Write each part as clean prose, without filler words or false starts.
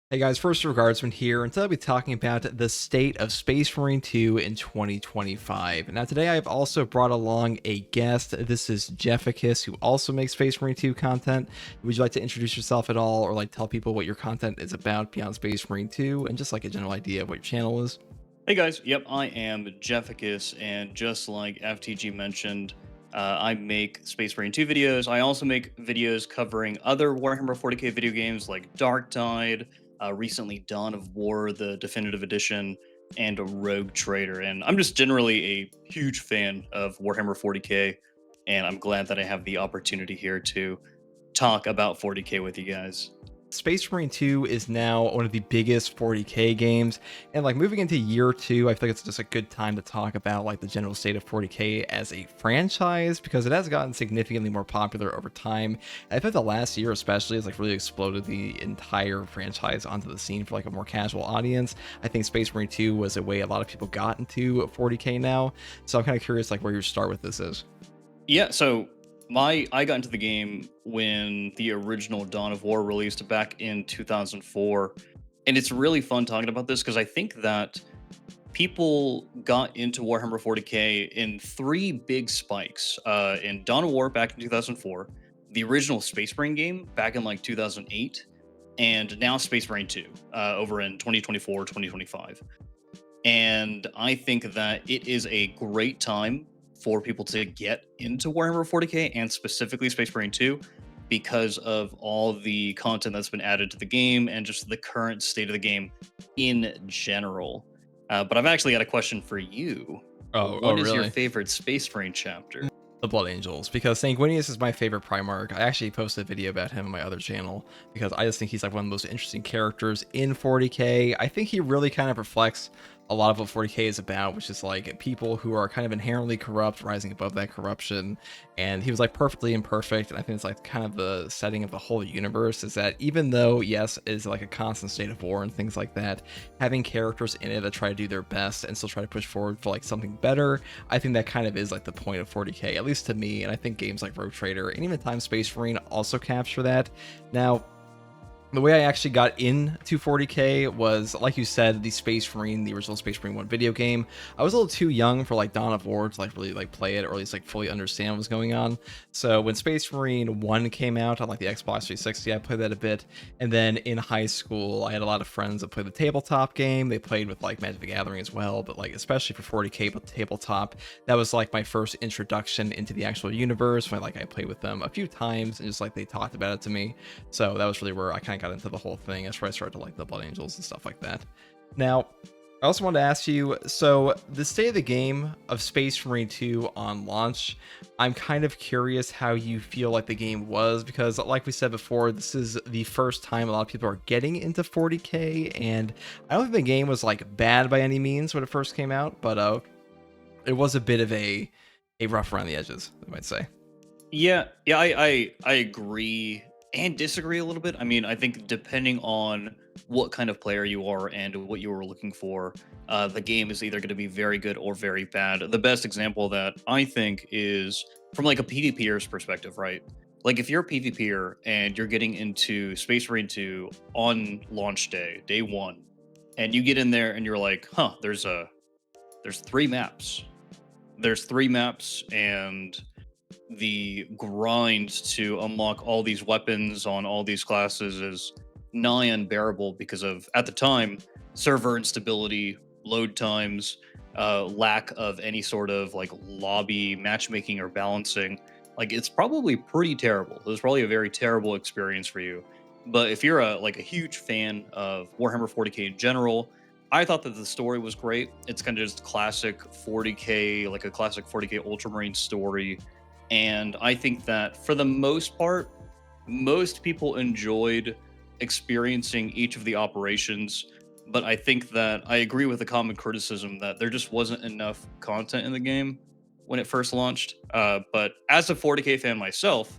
Hey guys, first regardsman here, and today I'll be talking about the state of Space Marine 2 in 2025. Now today I've also brought along a guest. This is Jeficus, who also makes Space Marine 2 content. Would you like to introduce yourself at all, or like tell people what your content is about beyond Space Marine 2, and just like a general idea of what your channel is? Hey guys, yep, I am Jeficus, and just like FTG mentioned, I make Space Marine 2 videos. I also make videos covering other Warhammer 40k video games like Dark Tide, recently Dawn of War, the Definitive Edition, and a Rogue Trader. And I'm just generally a huge fan of Warhammer 40k, and I'm glad that I have the opportunity here to talk about 40k with you guys. Space Marine 2 is now one of the biggest 40k games, and like moving into year 2, I feel like it's just a good time to talk about like the general state of 40k as a franchise, because it has gotten significantly more popular over time. And I think the last year especially has like really exploded the entire franchise onto the scene for like a more casual audience. I think Space Marine 2 was a way a lot of people got into 40k now, so I'm kind of curious like where your start with this is. Yeah, so I got into the game when the original Dawn of War released back in 2004, and it's really fun talking about this because I think that people got into Warhammer 40k in three big spikes. In Dawn of War back in 2004, the original Space Marine game back in like 2008, and now Space Marine 2 over in 2024, 2025. And I think that it is a great time for people to get into Warhammer 40k and specifically Space Marine 2 because of all the content that's been added to the game and just the current state of the game in general. But I've actually got a question for you. Oh, What is your really? favorite Space Marine chapter? The Blood Angels, because Sanguinius is my favorite Primarch. I actually posted a video about him on my other channel because I just think he's like one of the most interesting characters in 40k. I think he really kind of reflects a lot of what 40k is about, which is like people who are kind of inherently corrupt rising above that corruption. And he was like perfectly imperfect, and I think it's like kind of the setting of the whole universe is that even though yes it is like a constant state of war and things like that, having characters in it that try to do their best and still try to push forward for like something better, I think that kind of is like the point of 40k, at least to me. And I think games like Rogue Trader and even Time Space Marine also capture that. Now, the way I actually got into 40k was, like you said, the Space Marine, the original Space Marine 1 video game. I was a little too young for like Dawn of War to like really like play it, or at least like fully understand what was going on. So when Space Marine 1 came out on like the Xbox 360, I played that a bit. And then in high school, I had a lot of friends that played the tabletop game. They played with like Magic the Gathering as well, but like especially for 40k with tabletop, that was like my first introduction into the actual universe. When like I played with them a few times and just like they talked about it to me. So that was really where I kind of got into the whole thing. That's where I started to like the Blood Angels and stuff like that. Now, I also wanted to ask you, so the state of the game of Space Marine 2 on launch, I'm kind of curious how you feel like the game was, because like we said before, this is the first time a lot of people are getting into 40k, and I don't think the game was like bad by any means when it first came out, but it was a bit of a rough around the edges, I might say. Yeah, I agree and disagree a little bit. I mean, I think depending on what kind of player you are and what you were looking for, the game is either going to be very good or very bad. The best example of that I think is from like a PvPer's perspective, right? Like if you're a PvPer and you're getting into Space Marine 2 on launch day, day one, and you get in there and you're like, huh, there's three maps. There's three maps and the grind to unlock all these weapons on all these classes is nigh unbearable because of, at the time, server instability, load times, lack of any sort of like lobby matchmaking or balancing. Like it's probably pretty terrible. It was probably a very terrible experience for you. But if you're a huge fan of Warhammer 40k in general, I thought that the story was great. It's kind of just classic 40k, like a classic 40k Ultramarine story, and I think that for the most part, most people enjoyed experiencing each of the operations. But I think that I agree with the common criticism that there just wasn't enough content in the game when it first launched. But as a 40k fan myself,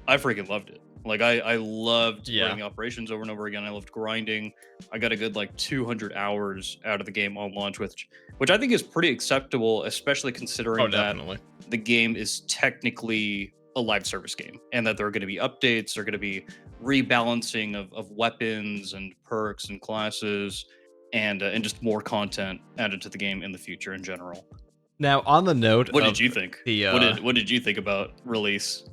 I freaking loved it. Like I loved Yeah. running operations over and over again. I loved grinding. I got a good like 200 hours out of the game on launch, which I think is pretty acceptable, especially Oh, considering that definitely. the game is technically a live service game and that there are going to be updates, there are going to be rebalancing of weapons and perks and classes, and just more content added to the game in the future in general. Now, on the note What did of you think? the What did you think about release?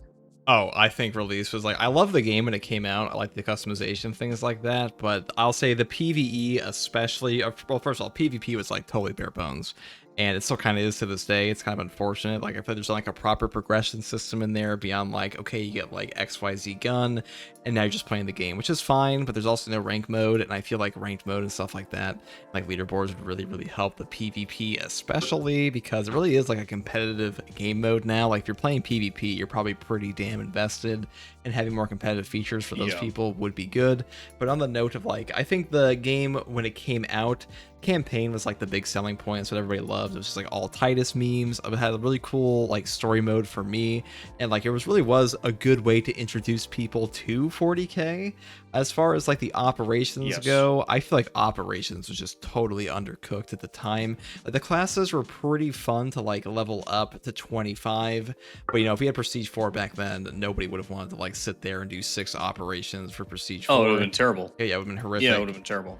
Oh, I think release was like I love the game when it came out. I like the customization things like that, but I'll say the PvE especially. Well, first of all, PvP was like totally bare bones, and it still kind of is to this day. It's kind of unfortunate. Like I feel there's like a proper progression system in there beyond like okay, you get like XYZ gun, and now you're just playing the game, which is fine. But there's also no rank mode, and I feel like ranked mode and stuff like that, like leaderboards would really help the PvP, especially because it really is like a competitive game mode now. Like if you're playing PvP, you're probably pretty damn invested, and having more competitive features for those Yeah. people would be good. But on the note of like, I think the game when it came out, campaign was like the big selling point. That's what everybody loved. It was just like all Titus memes. It had a really cool like story mode for me, and like it really was a good way to introduce people to 40k. As far as like the operations Yes. go, I feel like operations was just totally undercooked at the time. Like the classes were pretty fun to like level up to 25, but you know if we had Prestige 4 back then, nobody would have wanted to like sit there and do 6 operations for Prestige 4. Oh, it would have been terrible. Yeah, it would have been horrific. Yeah, it would have been terrible.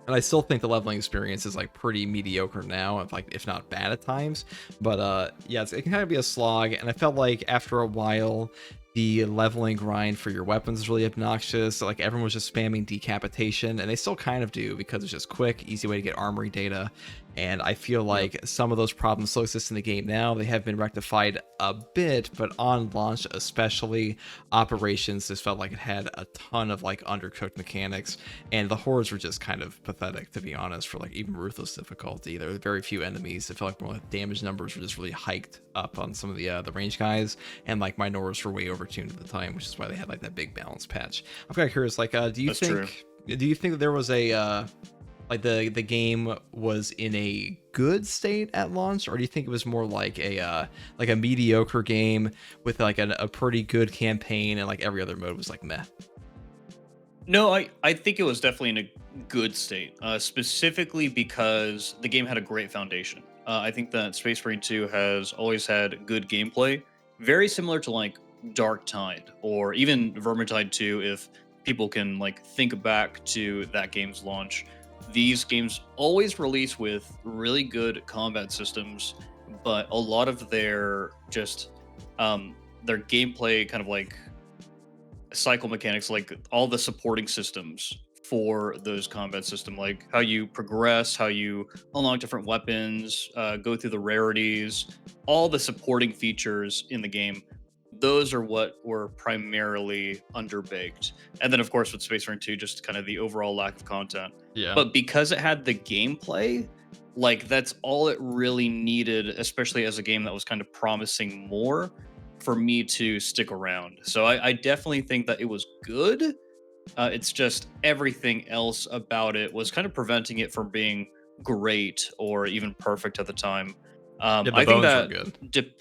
And I still think the leveling experience is like pretty mediocre now, if not bad at times. But yeah, it can kind of be a slog. And I felt like after a while, the leveling grind for your weapons is really obnoxious. Like everyone was just spamming decapitation, and they still kind of do because it's just quick, easy way to get armory data. And I feel like some of those problems still exist in the game now. They have been rectified a bit, but on launch, especially, operations just felt like it had a ton of like undercooked mechanics, and the hordes were just kind of pathetic, to be honest, for like even ruthless difficulty. There were very few enemies. It felt like more like damage numbers were just really hiked up on some of the range guys, and like minors were way overtuned at the time, which is why they had like that big balance patch. I'm kind of curious, like, do you That's true. think that there was a like the game was in a good state at launch, or do you think it was more like a mediocre game with like a pretty good campaign and like every other mode was like meh? No, I think it was definitely in a good state, specifically because the game had a great foundation. I think that Space Marine 2 has always had good gameplay, very similar to like Dark Tide or even Vermintide 2. If people can like think back to that game's launch, these games always release with really good combat systems, but a lot of their gameplay kind of like cycle mechanics, like all the supporting systems for those combat system, like how you progress, how you unlock different weapons, go through the rarities, all the supporting features in the game. Those are what were primarily underbaked. And then, of course, with Space Marine 2, just kind of the overall lack of content. Yeah. But because it had the gameplay, like that's all it really needed, especially as a game that was kind of promising more for me to stick around. So I definitely think that it was good. It's just everything else about it was kind of preventing it from being great or even perfect at the time. Yeah, the I think bones were that good.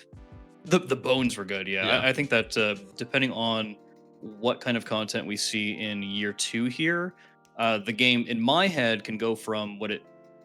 the bones were good. Yeah, Yeah. I think that depending on what kind of content we see in year 2 here, the game in my head can go from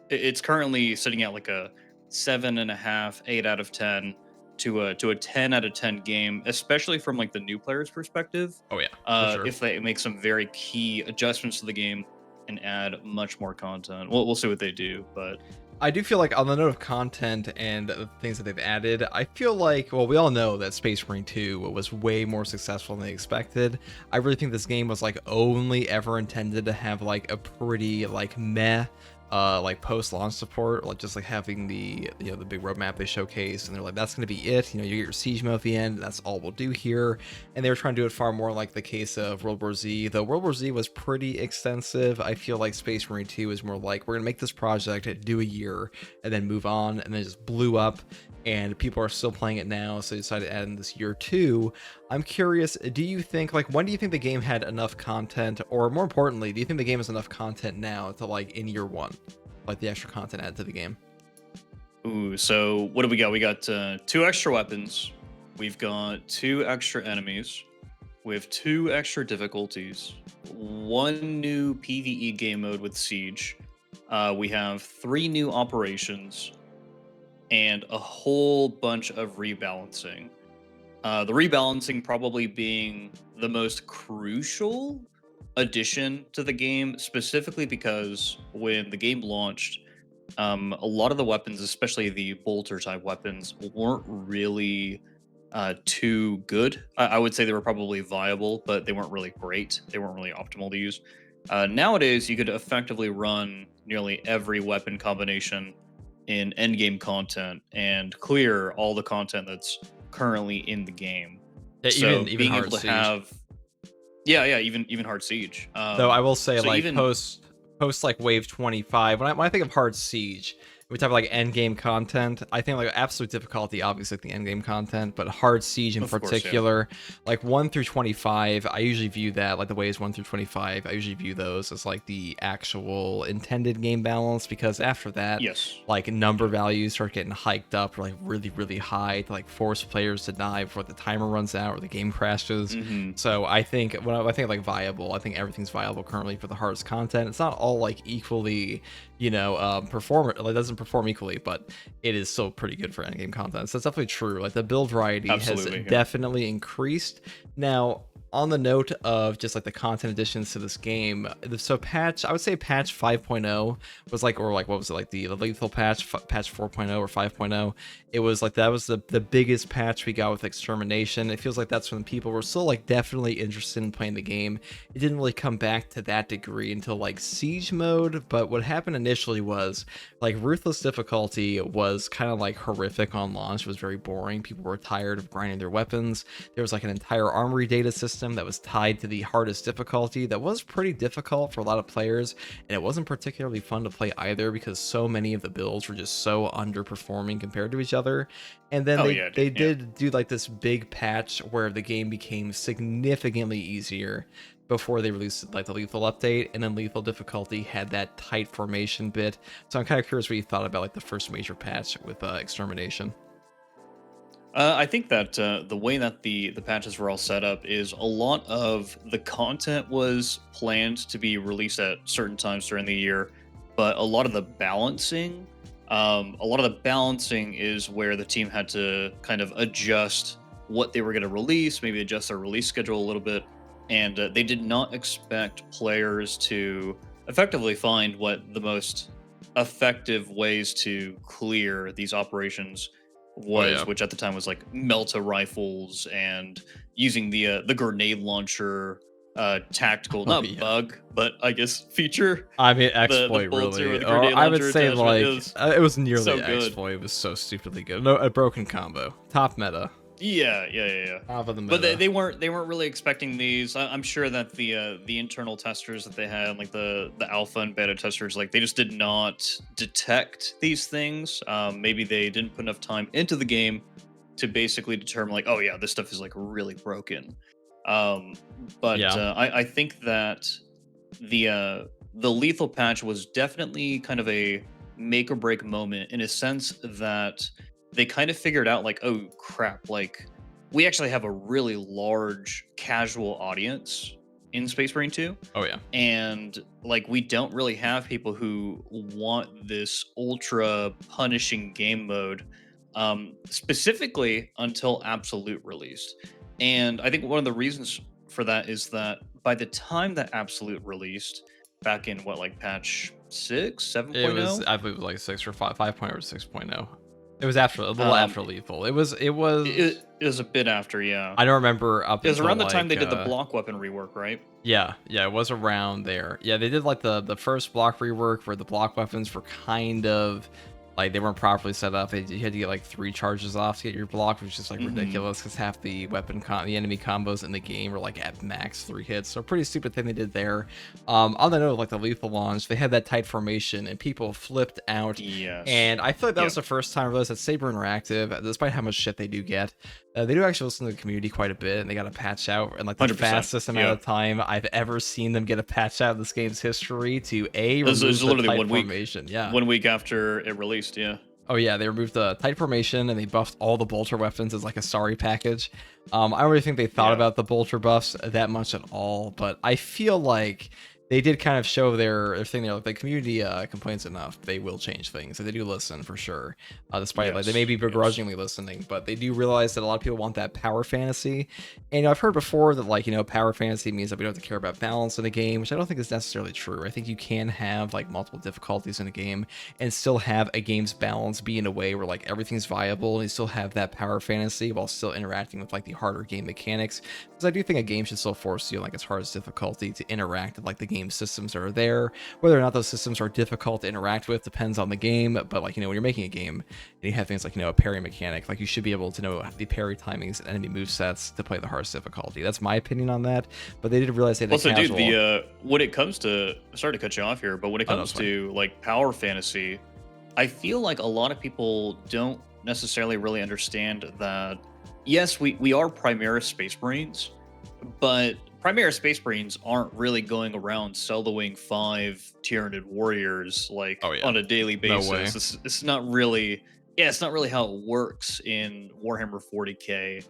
it's currently sitting at like a 7.5, 8 out of 10 to a 10 out of 10 game, especially from like the new player's perspective. Oh yeah, for sure. If they make some very key adjustments to the game and add much more content, we'll see what they do. But I do feel like on the note of content and the things that they've added, I feel like, well, we all know that Space Marine 2 was way more successful than they expected. I really think this game was like only ever intended to have like a pretty like meh like post-launch support, like just like having the the big roadmap they showcase, and they're like, that's gonna be it. You get your siege mode at the end, that's all we'll do here. And they were trying to do it far more like the case of World War Z, though World War Z was pretty extensive. I feel like Space Marine 2 is more like, we're gonna make this project, do a year, and then move on, and then it just blew up, and people are still playing it now, so they decided to add in this year 2. I'm curious, do you think, like, when do you think the game had enough content, or more importantly, do you think the game has enough content now to, like, in year 1, like the extra content added to the game? ooh, so what do we got? We got 2 extra weapons. We've got 2 extra enemies. We have 2 extra difficulties. 1 new PvE game mode with Siege. We have 3 new operations and a whole bunch of rebalancing. The rebalancing probably being the most crucial addition to the game, specifically because when the game launched, a lot of the weapons, especially the bolter type weapons, weren't really too good. I would say they were probably viable, but they weren't really great. They weren't really optimal to use. Nowadays, you could effectively run nearly every weapon combination in endgame content and clear all the content that's currently in the game. Yeah, So even being able hard to siege. have, yeah, even hard siege. Though I will say, So like even post like wave 25, when I think of hard siege, we talk about like end game content. I think like absolute difficulty, obviously like the end game content, but hard siege in of course, yeah. particular, like 1 through 25, I usually view that like the waves 1 through 25. I usually view those as like the actual intended game balance, because after that, Yes. like number values start getting hiked up like really high to like force players to die before the timer runs out or the game crashes. Hmm. So I think when I think like viable, I think everything's viable currently for the hardest content. It's not all like equally, perform, like doesn't perform equally, but it is still pretty good for endgame content. So that's definitely true. Like the build variety has Absolutely, yeah. definitely increased. Now, on the note of just like the content additions to this game, so I would say patch 5.0 was like, or like, what was it, like the lethal patch, patch 4.0 or 5.0? It was like, that was the biggest patch we got with extermination. It feels like that's when people were still like definitely interested in playing the game. It didn't really come back to that degree until like siege mode, but what happened initially was like ruthless difficulty was kind of like horrific on launch. It was very boring. People were tired of grinding their weapons. There was like an entire armory data system that was tied to the hardest difficulty that was pretty difficult for a lot of players, and it wasn't particularly fun to play either because so many of the builds were just so underperforming compared to each other. And then Oh they, yeah, they dude, yeah. did do like this big patch where the game became significantly easier before they released like the lethal update, and then lethal difficulty had that tight formation bit. So I'm kind of curious what you thought about like the first major patch with extermination. I think that the way that the patches were all set up is a lot of the content was planned to be released at certain times during the year, but a lot of the balancing is where the team had to kind of adjust what they were going to release, maybe adjust their release schedule a little bit, and they did not expect players to effectively find what the most effective ways to clear these operations Oh was, yeah. which at the time was like melta rifles and using the grenade launcher tactical, Oh not yeah. bug, but I guess feature. I mean, The exploit bolter really, with the or grenade I would launcher say attachment like is it was nearly so an good. exploit. It was so stupidly good. No, a broken combo, top meta, Yeah. top of the But meta. they weren't really expecting these. I'm sure that the internal testers that they had, like the alpha and beta testers, like they just did not detect these things. Maybe they didn't put enough time into the game to basically determine like, oh yeah, this stuff is like really broken. Um, but Yeah, I think that the lethal patch was definitely kind of a make or break moment in a sense that they kind of figured out like, oh crap, like we actually have a really large casual audience in Space Marine 2, oh yeah, and like we don't really have people who want this ultra punishing game mode, specifically until Absolute released. And I think one of the reasons for that is that by the time that Absolute released back in what, like patch 6 it was, 7.0, I believe it was like 6 or 5.0 or 6.0. It was after, a little um after lethal. It was it was a bit after, yeah. I don't remember up It was until around the time they like did the block weapon rework, right? yeah, it was around there. Yeah, they did like the first block rework where the block weapons were kind of like they weren't properly set up. You had to get like 3 charges off to get your block, which is just like Hmm. ridiculous because half the the enemy combos in the game were like at max 3 hits. So pretty stupid thing they did there. On the note of like the lethal launch, they had that tight formation and people flipped out. Yes. And I feel like that Yeah. was the first time I realized that Saber Interactive, despite how much shit they do get, they do actually listen to the community quite a bit, and they got a patch out in like the 100%. fastest amount Yeah. of time I've ever seen them get a patch out in this game's history to It was remove the literally tight 1 week. formation. Yeah. 1 week after it released, yeah. Oh yeah, they removed the tight formation and they buffed all the bolter weapons as like a sorry package. I don't really think they thought Yeah. about the bolter buffs that much at all, but I feel like they did kind of show their thing there. Like the community complains enough, they will change things. So they do listen for sure. Despite like they may Yes, be yes. begrudgingly listening, but they do realize that a lot of people want that power fantasy. And I've heard before that like power fantasy means that we don't have to care about balance in a game, which I don't think is necessarily true. I think you can have like multiple difficulties in a game and still have a game's balance be in a way where like everything's viable and you still have that power fantasy while still interacting with like the harder game mechanics. Because I do think a game should still force you like its hardest difficulty to interact with like the game systems that are there. Whether or not those systems are difficult to interact with depends on the game. But like when you're making a game and you have things like a parry mechanic, like you should be able to know the parry timings and enemy move sets to play the hardest difficulty. That's my opinion on that. But they did realize they had a Also, dude, casual. the when it comes to, sorry to cut you off here, but when it Oh, no, comes it's fine. to like power fantasy, I feel like a lot of people don't necessarily really understand that. Yes, we are Primaris Space Marines, but Primaris Space Marines aren't really going around soloing 5 Tyranid warriors like Oh yeah, on a daily no way. basis. It's not really, yeah, it's not really how it works in Warhammer 40k.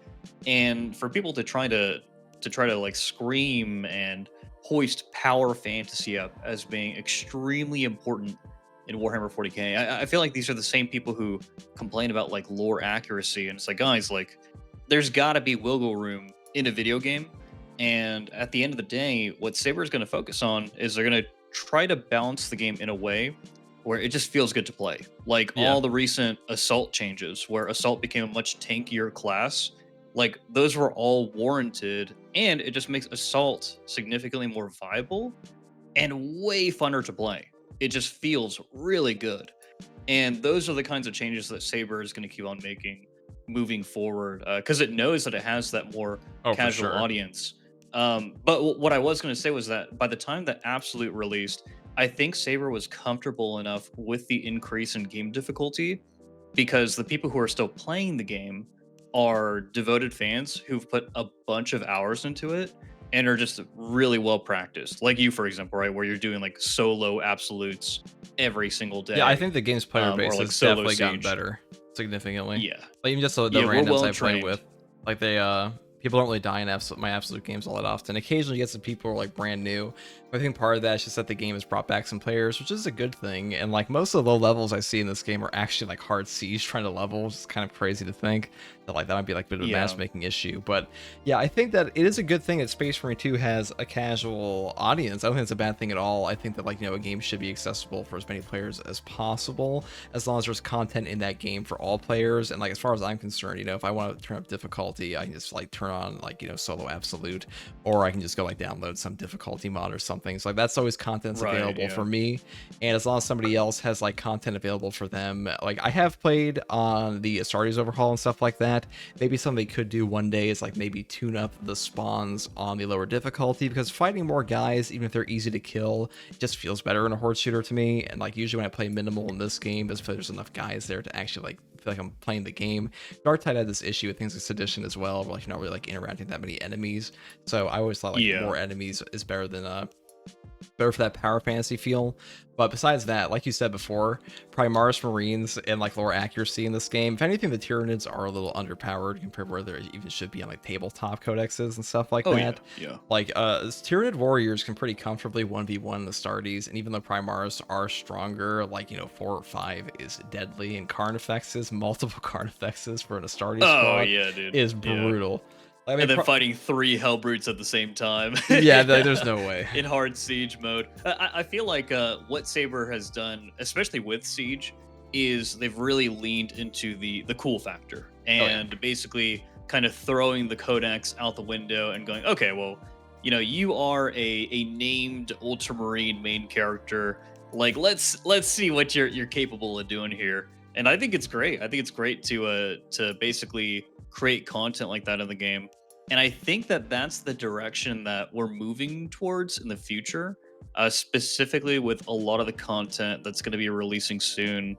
And for people to try to like scream and hoist power fantasy up as being extremely important in Warhammer 40k. I feel like these are the same people who complain about like lore accuracy, and it's like, guys, like there's got to be wiggle room in a video game. And at the end of the day, what Saber is going to focus on is they're going to try to balance the game in a way where it just feels good to play. Like Yeah. all the recent Assault changes, where Assault became a much tankier class, like those were all warranted, and it just makes Assault significantly more viable and way funner to play. It just feels really good. And those are the kinds of changes that Saber is going to keep on making moving forward, because it knows that it has that more Oh, for casual sure. audience. But what I was going to say was that by the time that Absolute released, I think Saber was comfortable enough with the increase in game difficulty, because the people who are still playing the game are devoted fans who've put a bunch of hours into it and are just really well practiced. Like you, for example, right, where you're doing like solo absolutes every single Yeah, I day, think the game's player or base like has solo definitely gotten siege. better significantly. Yeah, Like even just the yeah, we're randoms well I play trained. with, like they people don't really die in my absolute games all that often. Occasionally you get some people who are like brand new. But I think part of that is just that the game has brought back some players, which is a good thing. And like most of the low levels I see in this game are actually like hard siege trying to level, which is kind of crazy to think that like that might be like a bit of a Yeah, matchmaking issue. But yeah, I think that it is a good thing that Space Marine 2 has a casual audience. I don't think it's a bad thing at all. I think that like a game should be accessible for as many players as possible, as long as there's content in that game for all players. And like as far as I'm concerned, if I want to turn up difficulty, I can just like turn on like solo absolute, or I can just go like download some difficulty mod or something. So like that's always content's right. available Yeah. for me. And as long as somebody else has like content available for them, like I have played on the Astartes overhaul and stuff like that. Maybe something they could do one day is like maybe tune up the spawns on the lower difficulty, because fighting more guys, even if they're easy to kill, it just feels better in a horde shooter to me. And like usually when I play minimal in this game, because there's enough guys there to actually like feel like I'm playing the game. Dark Tide had this issue with things like Sedition as well, where like you're not really like interacting with that many enemies. So I always thought like Yeah. more enemies is better than better for that power fantasy feel. But besides that, like you said before, Primaris Marines and like lower accuracy in this game. If anything, the Tyranids are a little underpowered compared to where they even should be on like tabletop codexes and stuff like Oh yeah. that. Yeah. Like Tyranid warriors can pretty comfortably 1v1 the Astartes, and even though Primaris are stronger, like 4 or 5 is deadly, and Carnifexes, multiple Carnifexes for an Astartes Oh squad yeah, dude. is Yeah. brutal. I mean, And then fighting 3 Hellbrutes at the same time. yeah, there's no way. In hard siege mode. I feel like what Saber has done, especially with siege, is they've really leaned into the cool factor, and basically kind of throwing the codex out the window and going, okay, well, you are a named Ultramarine main character. Like let's see what you're capable of doing here. And I think it's great. I think it's great to basically create content like that in the game. And I think that that's the direction that we're moving towards in the future, specifically with a lot of the content that's going to be releasing soon.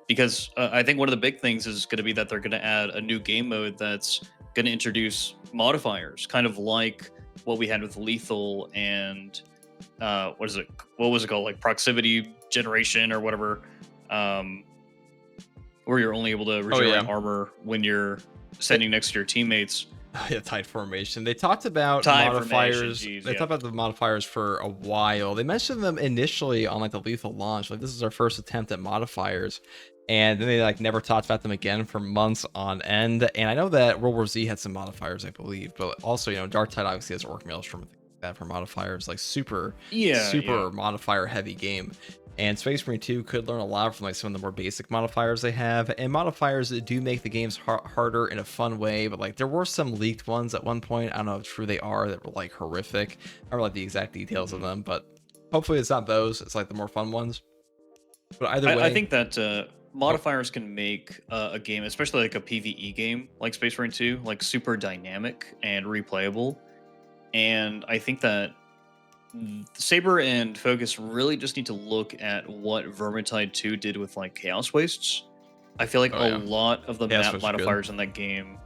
Because I think one of the big things is going to be that they're going to add a new game mode that's going to introduce modifiers, kind of like what we had with Lethal and what is it? What was it called? Like proximity generation or whatever, where you're only able to regenerate armor when you're standing next to your teammates. Yeah, tight formation. They talked about Time formation, modifiers. geez, They yeah. talked about the modifiers for a while. They mentioned them initially on like the lethal launch. Like this is our first attempt at modifiers. And then they like never talked about them again for months on end. And I know that World War Z had some modifiers, I believe, but also, Dark Tide obviously has Orc Maelstrom and things like that for modifiers, like super, Yeah, yeah. super modifier heavy game. And Space Marine 2 could learn a lot from like some of the more basic modifiers they have. And modifiers that do make the games harder in a fun way, but like there were some leaked ones at one point. I don't know how true they are that were like horrific. I don't know like the exact details of Mhm. them, but hopefully it's not those. It's like the more fun ones. But either I way, think that oh, modifiers can make a game, especially like a PvE game like Space Marine 2, like super dynamic and replayable. And I think that Saber and Focus really just need to look at what Vermintide 2 did with like Chaos Wastes. I feel like oh a yeah, lot of the Chaos map was good. modifiers in that game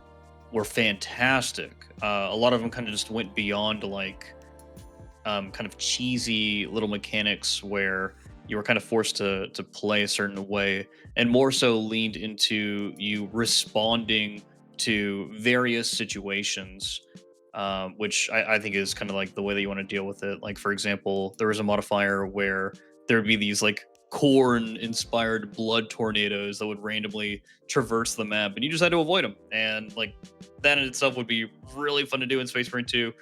were fantastic. A lot of them kind of just went beyond like kind of cheesy little mechanics where you were kind of forced to play a certain way, and more so leaned into you responding to various situations, which I think is kind of like the way that you want to deal with it. Like for example, there was a modifier where there would be these like corn inspired blood tornadoes that would randomly traverse the map and you just had to avoid them, and like that in itself would be really fun to do in Space Marine 2.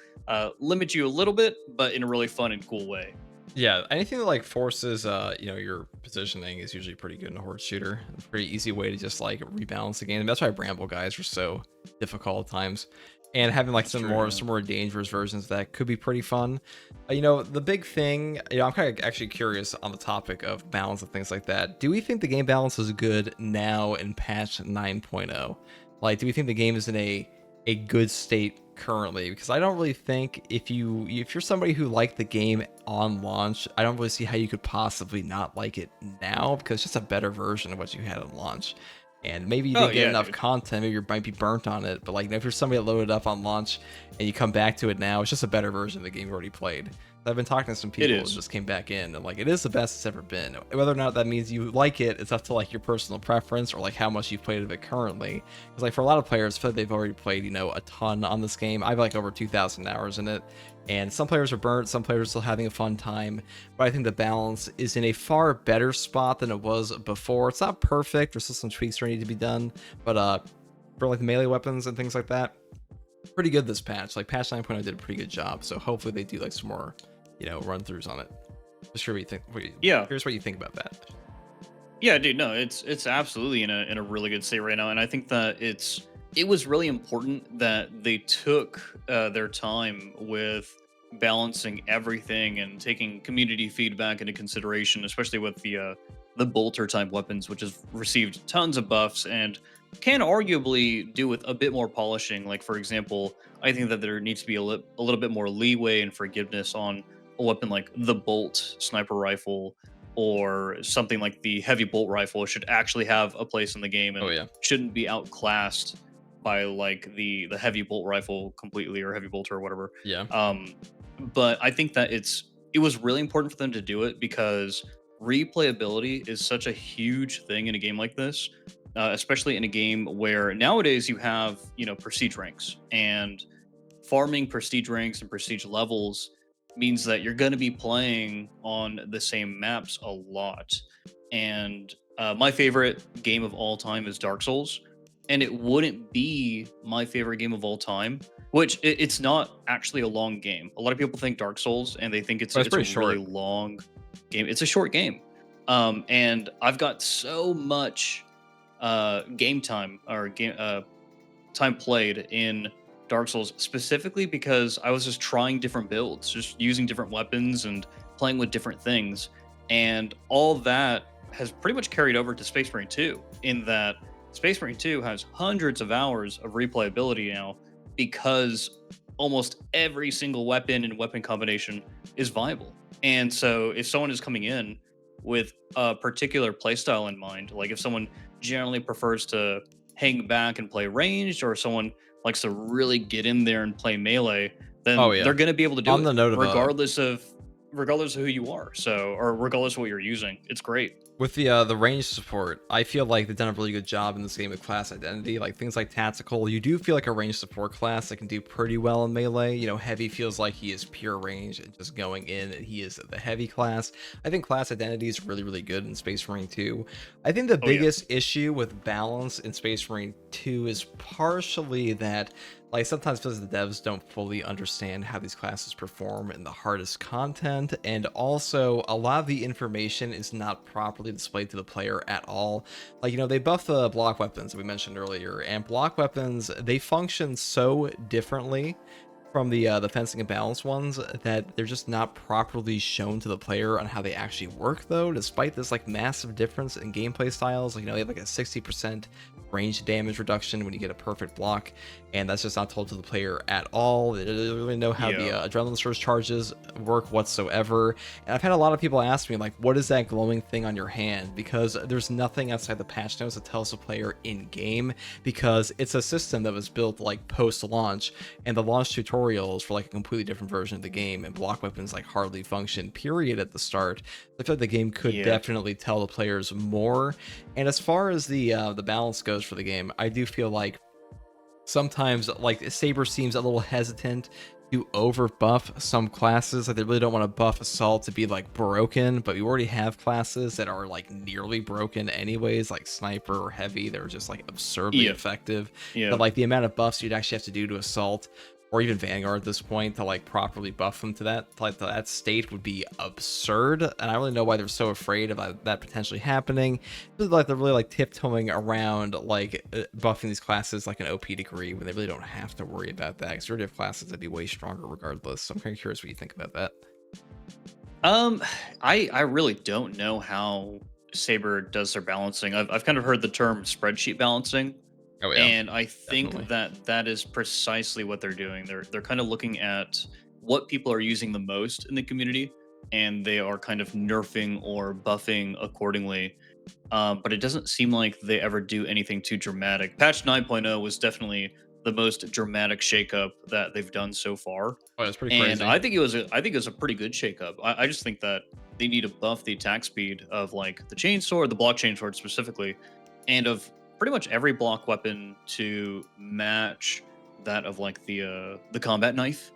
Limit you a little bit, but in a really fun and cool way. Yeah, anything that like forces your positioning is usually pretty good in a horde shooter. It's a pretty easy way to just like rebalance the game. And that's why Bramble guys are so difficult at times. And having like That's true. Yeah. some more dangerous versions of that could be pretty fun. The big thing, I'm kind of actually curious on the topic of balance and things like that. Do we think the game balance is good now in patch 9.0? Like, do we think the game is in a good state currently? Because I don't really think if you're somebody who liked the game on launch, I don't really see how you could possibly not like it now, because it's just a better version of what you had on launch. And maybe you Oh didn't get yeah, enough dude. content, maybe you might be burnt on it, but like if you're somebody that loaded up on launch and you come back to it now, it's just a better version of the game you already played. I've been talking to some It people who is. just came back in, and like it is the best it's ever been. Whether or not that means you like it, it's up to like your personal preference or like how much you've played of it currently. Because like for a lot of players, I feel like they've already played a ton on this game. I've like over 2,000 hours in it, and some players are burnt, some players are still having a fun time. But I think the balance is in a far better spot than it was before. It's not perfect. There's still some tweaks that need to be done, but for like the melee weapons and things like that, pretty good this patch. Like patch 9.0 did a pretty good job. So hopefully they do like some more, run throughs on it. Just sure what you think. Yeah. Here's what you think about that. Yeah, dude, no, it's absolutely in a really good state right now, and I think that it was really important that they took their time with balancing everything and taking community feedback into consideration, especially with the bolter type weapons, which has received tons of buffs and can arguably do with a bit more polishing. Like for example, I think that there needs to be a little bit more leeway and forgiveness on a weapon like the bolt sniper rifle, or something like the heavy bolt rifle should actually have a place in the game Oh and yeah. shouldn't be outclassed by like the heavy bolt rifle completely, or heavy bolter or whatever. Yeah. Um, but I think that it was really important for them to do it because replayability is such a huge thing in a game like this, especially in a game where nowadays you have prestige ranks, and farming prestige ranks and prestige levels means that you're going to be playing on the same maps a lot. And my favorite game of all time is Dark Souls, and it wouldn't be my favorite game of all time, which it's not actually a long game. A lot of people think Dark Souls and they think But it's it's a pretty really short. long game. It's a short game, and I've got so much game time or game time played in Dark Souls specifically because I was just trying different builds, just using different weapons and playing with different things. And all that has pretty much carried over to Space Marine 2, in that Space Marine 2 has hundreds of hours of replayability now because almost every single weapon and weapon combination is viable. And so if someone is coming in with a particular playstyle in mind, like if someone generally prefers to hang back and play ranged, or someone likes to really get in there and play melee, Oh then yeah. they're going to be able to do On it the note of regardless of. regardless of who you are. So, or regardless of what you're using, it's great. With the range support, I feel like they've done a really good job in this game with class identity. Like things like tactical, you do feel like a range support class that can do pretty well in melee. You know, heavy feels like he is pure range and just going in, and he is the heavy class. I think class identity is really, really good in Space Marine 2. I think the Oh yeah, biggest issue with balance in Space Marine 2 is partially that like sometimes because the devs don't fully understand how these classes perform in the hardest content, and also a lot of the information is not properly displayed to the player at all. Like, you know, they buff the block weapons that we mentioned earlier, and block weapons, they function so differently from the fencing and balance ones that they're just not properly shown to the player on how they actually work, though, despite this like massive difference in gameplay styles. Like, you know, they have like a 60% range damage reduction when you get a perfect block, and that's just not told to the player at all. They don't really know how the yeah, adrenaline surge charges work whatsoever. And I've had a lot of people ask me, like, what is that glowing thing on your hand? Because there's nothing outside the patch notes that tells the player in game, because it's a system that was built like post launch, and the launch tutorials for like a completely different version of the game, and block weapons like hardly function period at the start. I feel like the game could yeah. definitely tell the players more. And as far as the balance goes for the game, I do feel like sometimes like Saber seems a little hesitant to over buff some classes. Like they really don't want to buff Assault to be like broken, but we already have classes that are like nearly broken anyways, like Sniper or Heavy. They're just like absurdly Yeah, effective. yeah. But like the amount of buffs you'd actually have to do to Assault or even Vanguard at this point to like properly buff them to that state would be absurd. And I don't really know why they're so afraid of that potentially happening. Like they're really like tiptoeing around like buffing these classes like an OP degree when they really don't have to worry about that, because already have classes that'd be way stronger regardless. So I'm kind of curious what you think about that. Um, I really don't know how Saber does their balancing. I've kind of heard the term spreadsheet balancing, Oh yeah, and I think definitely. that that is precisely what they're doing. They're kind of looking at what people are using the most in the community, and they are kind of nerfing or buffing accordingly. But it doesn't seem like they ever do anything too dramatic. Patch 9.0 was definitely the most dramatic shakeup that they've done so far, Oh, it's pretty and crazy. I think it was a pretty good shakeup. I just think that they need to buff the attack speed of like the chainsword, the block chainsword specifically, and of pretty much every block weapon to match that of like the combat knife,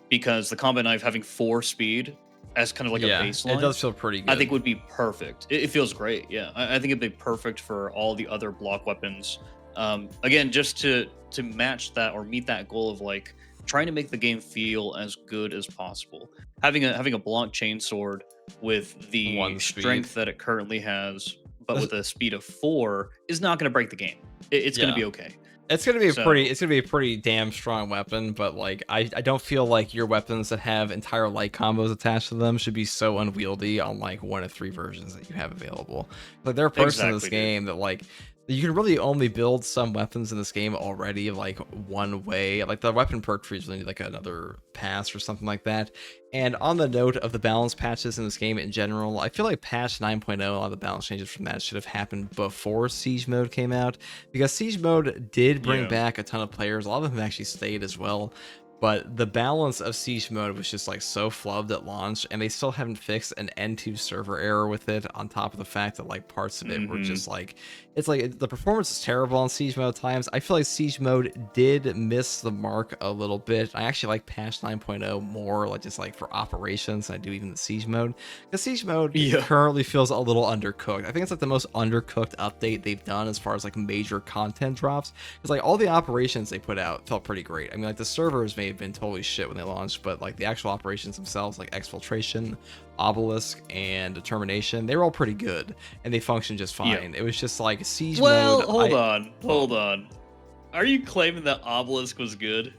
because the combat knife having 4 speed as kind of like a Yeah, it baseline, does feel pretty I think good. would be perfect. It feels great. Yeah, I think it'd be perfect for all the other block weapons. Again, just to match that or meet that goal of like trying to make the game feel as good as possible. Having a block chain sword with the One speed. strength that it currently has, but with a speed of 4, is not going to break the game. It's going to Yeah. be okay. So It's gonna be a pretty damn strong weapon, but like I don't feel like your weapons that have entire light combos attached to them should be so unwieldy on like one of 3 versions that you have available. Like there are perks in this exactly, dude. game that like you can really only build some weapons in this game already like one way. Like the weapon perk trees really need like another pass or something like that. And on the note of the balance patches in this game in general, I feel like patch 9.0, a lot of the balance changes from that should have happened before Siege mode came out, because Siege mode did bring Yeah. back a ton of players. A lot of them actually stayed as well. But the balance of Siege mode was just like so flubbed at launch, and they still haven't fixed an N2 server error with it, on top of the fact that like parts of it were Hmm. just like, it's like the performance is terrible on Siege mode at times. I feel like Siege mode did miss the mark a little bit. I actually like patch 9.0 more, like just like for operations, than I do even the Siege mode. Because Siege mode Yeah. currently feels a little undercooked. I think it's like the most undercooked update they've done as far as like major content drops. Because like all the operations they put out felt pretty great. I mean, like the servers may have been totally shit when they launched, but like the actual operations themselves, like exfiltration, obelisk, and determination, they were all pretty good and they functioned just Yeah. fine. It was just like Siege Well, mode. hold on. Are you claiming that Obelisk was good?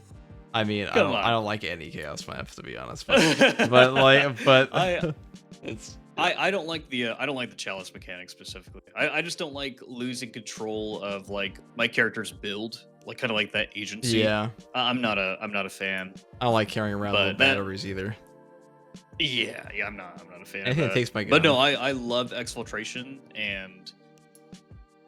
I mean, Come I on. don't like any chaos maps to be honest, but like, I but it's I don't like the I don't like the chalice mechanic specifically. I just don't like losing control of like my character's build, like kind of like that agency. yeah. I'm not a fan. I don't like carrying around little But that batteries either. yeah, I'm not a fan of Anything that that. takes my But no, gun. I love exfiltration, and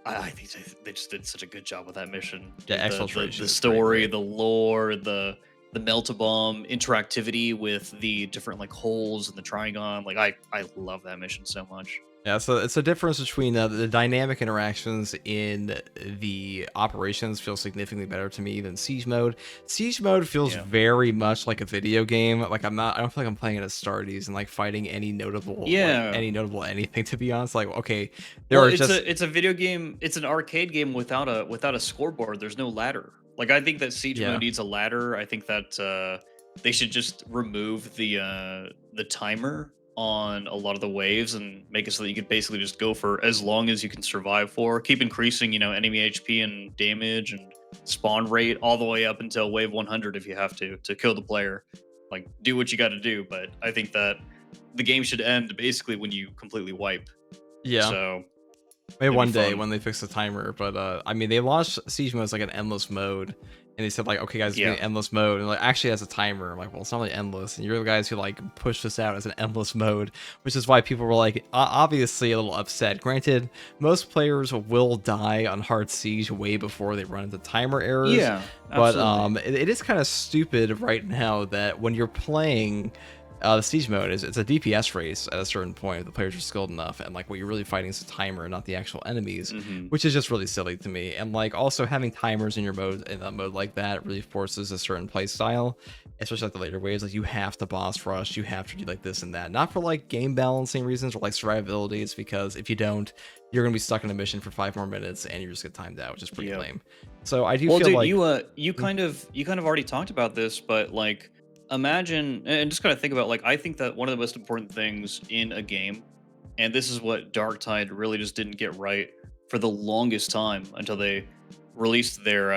I think they just did such a good job with that mission. Yeah, Dude, exfiltration the is pretty story, great. the lore, the the melt-a-bomb interactivity with the different like holes and the Trigon. Like I love that mission so much. Yeah, so it's a difference between the dynamic interactions in the operations feel significantly better to me than siege mode. Siege mode feels Yeah. very much like a video game. Like I don't feel like I'm playing it at Stardies and like fighting Yeah. any notable anything, to be honest. Like, okay, there Well, are just it's a video game. It's an arcade game without a scoreboard. There's no ladder. Like I think that Siege yeah. mode needs a ladder. I think that they should just remove the timer on a lot of the waves and make it so that you could basically just go for as long as you can survive for. Keep increasing, enemy HP and damage and spawn rate all the way up until wave 100 if you have to kill the player. Like do what you got to do. But I think that the game should end basically when you completely wipe. Yeah. So Maybe it'd be one day fun. when they fix the timer, but I mean, they launched siege mode as like an endless mode, and they said like, okay, guys, it's gonna Yeah. be endless mode, and like actually has a timer. I'm like, well, it's not really endless, and you're the guys who like push this out as an endless mode, which is why people were like, obviously a little upset. Granted, most players will die on hard siege way before they run into timer errors, Yeah, but absolutely. it is kind of stupid right now that when you're playing the siege mode is it's a DPS race at a certain point if the players are skilled enough, and like what you're really fighting is a timer, not the actual enemies, Mhm. which is just really silly to me. And like also having timers in your mode in a mode like that really forces a certain play style, especially like the later waves. Like you have to boss rush, you have to do like this and that, not for like game balancing reasons or like survivability. It's because if you don't, you're gonna be stuck in a mission for 5 more minutes and you just get timed out, which is pretty Yep. lame. So I do Well, feel dude, like you kind of already talked about this, but like imagine and just kind of think about like I think that one of the most important things in a game, and this is what Dark Tide really just didn't get right for the longest time until they released their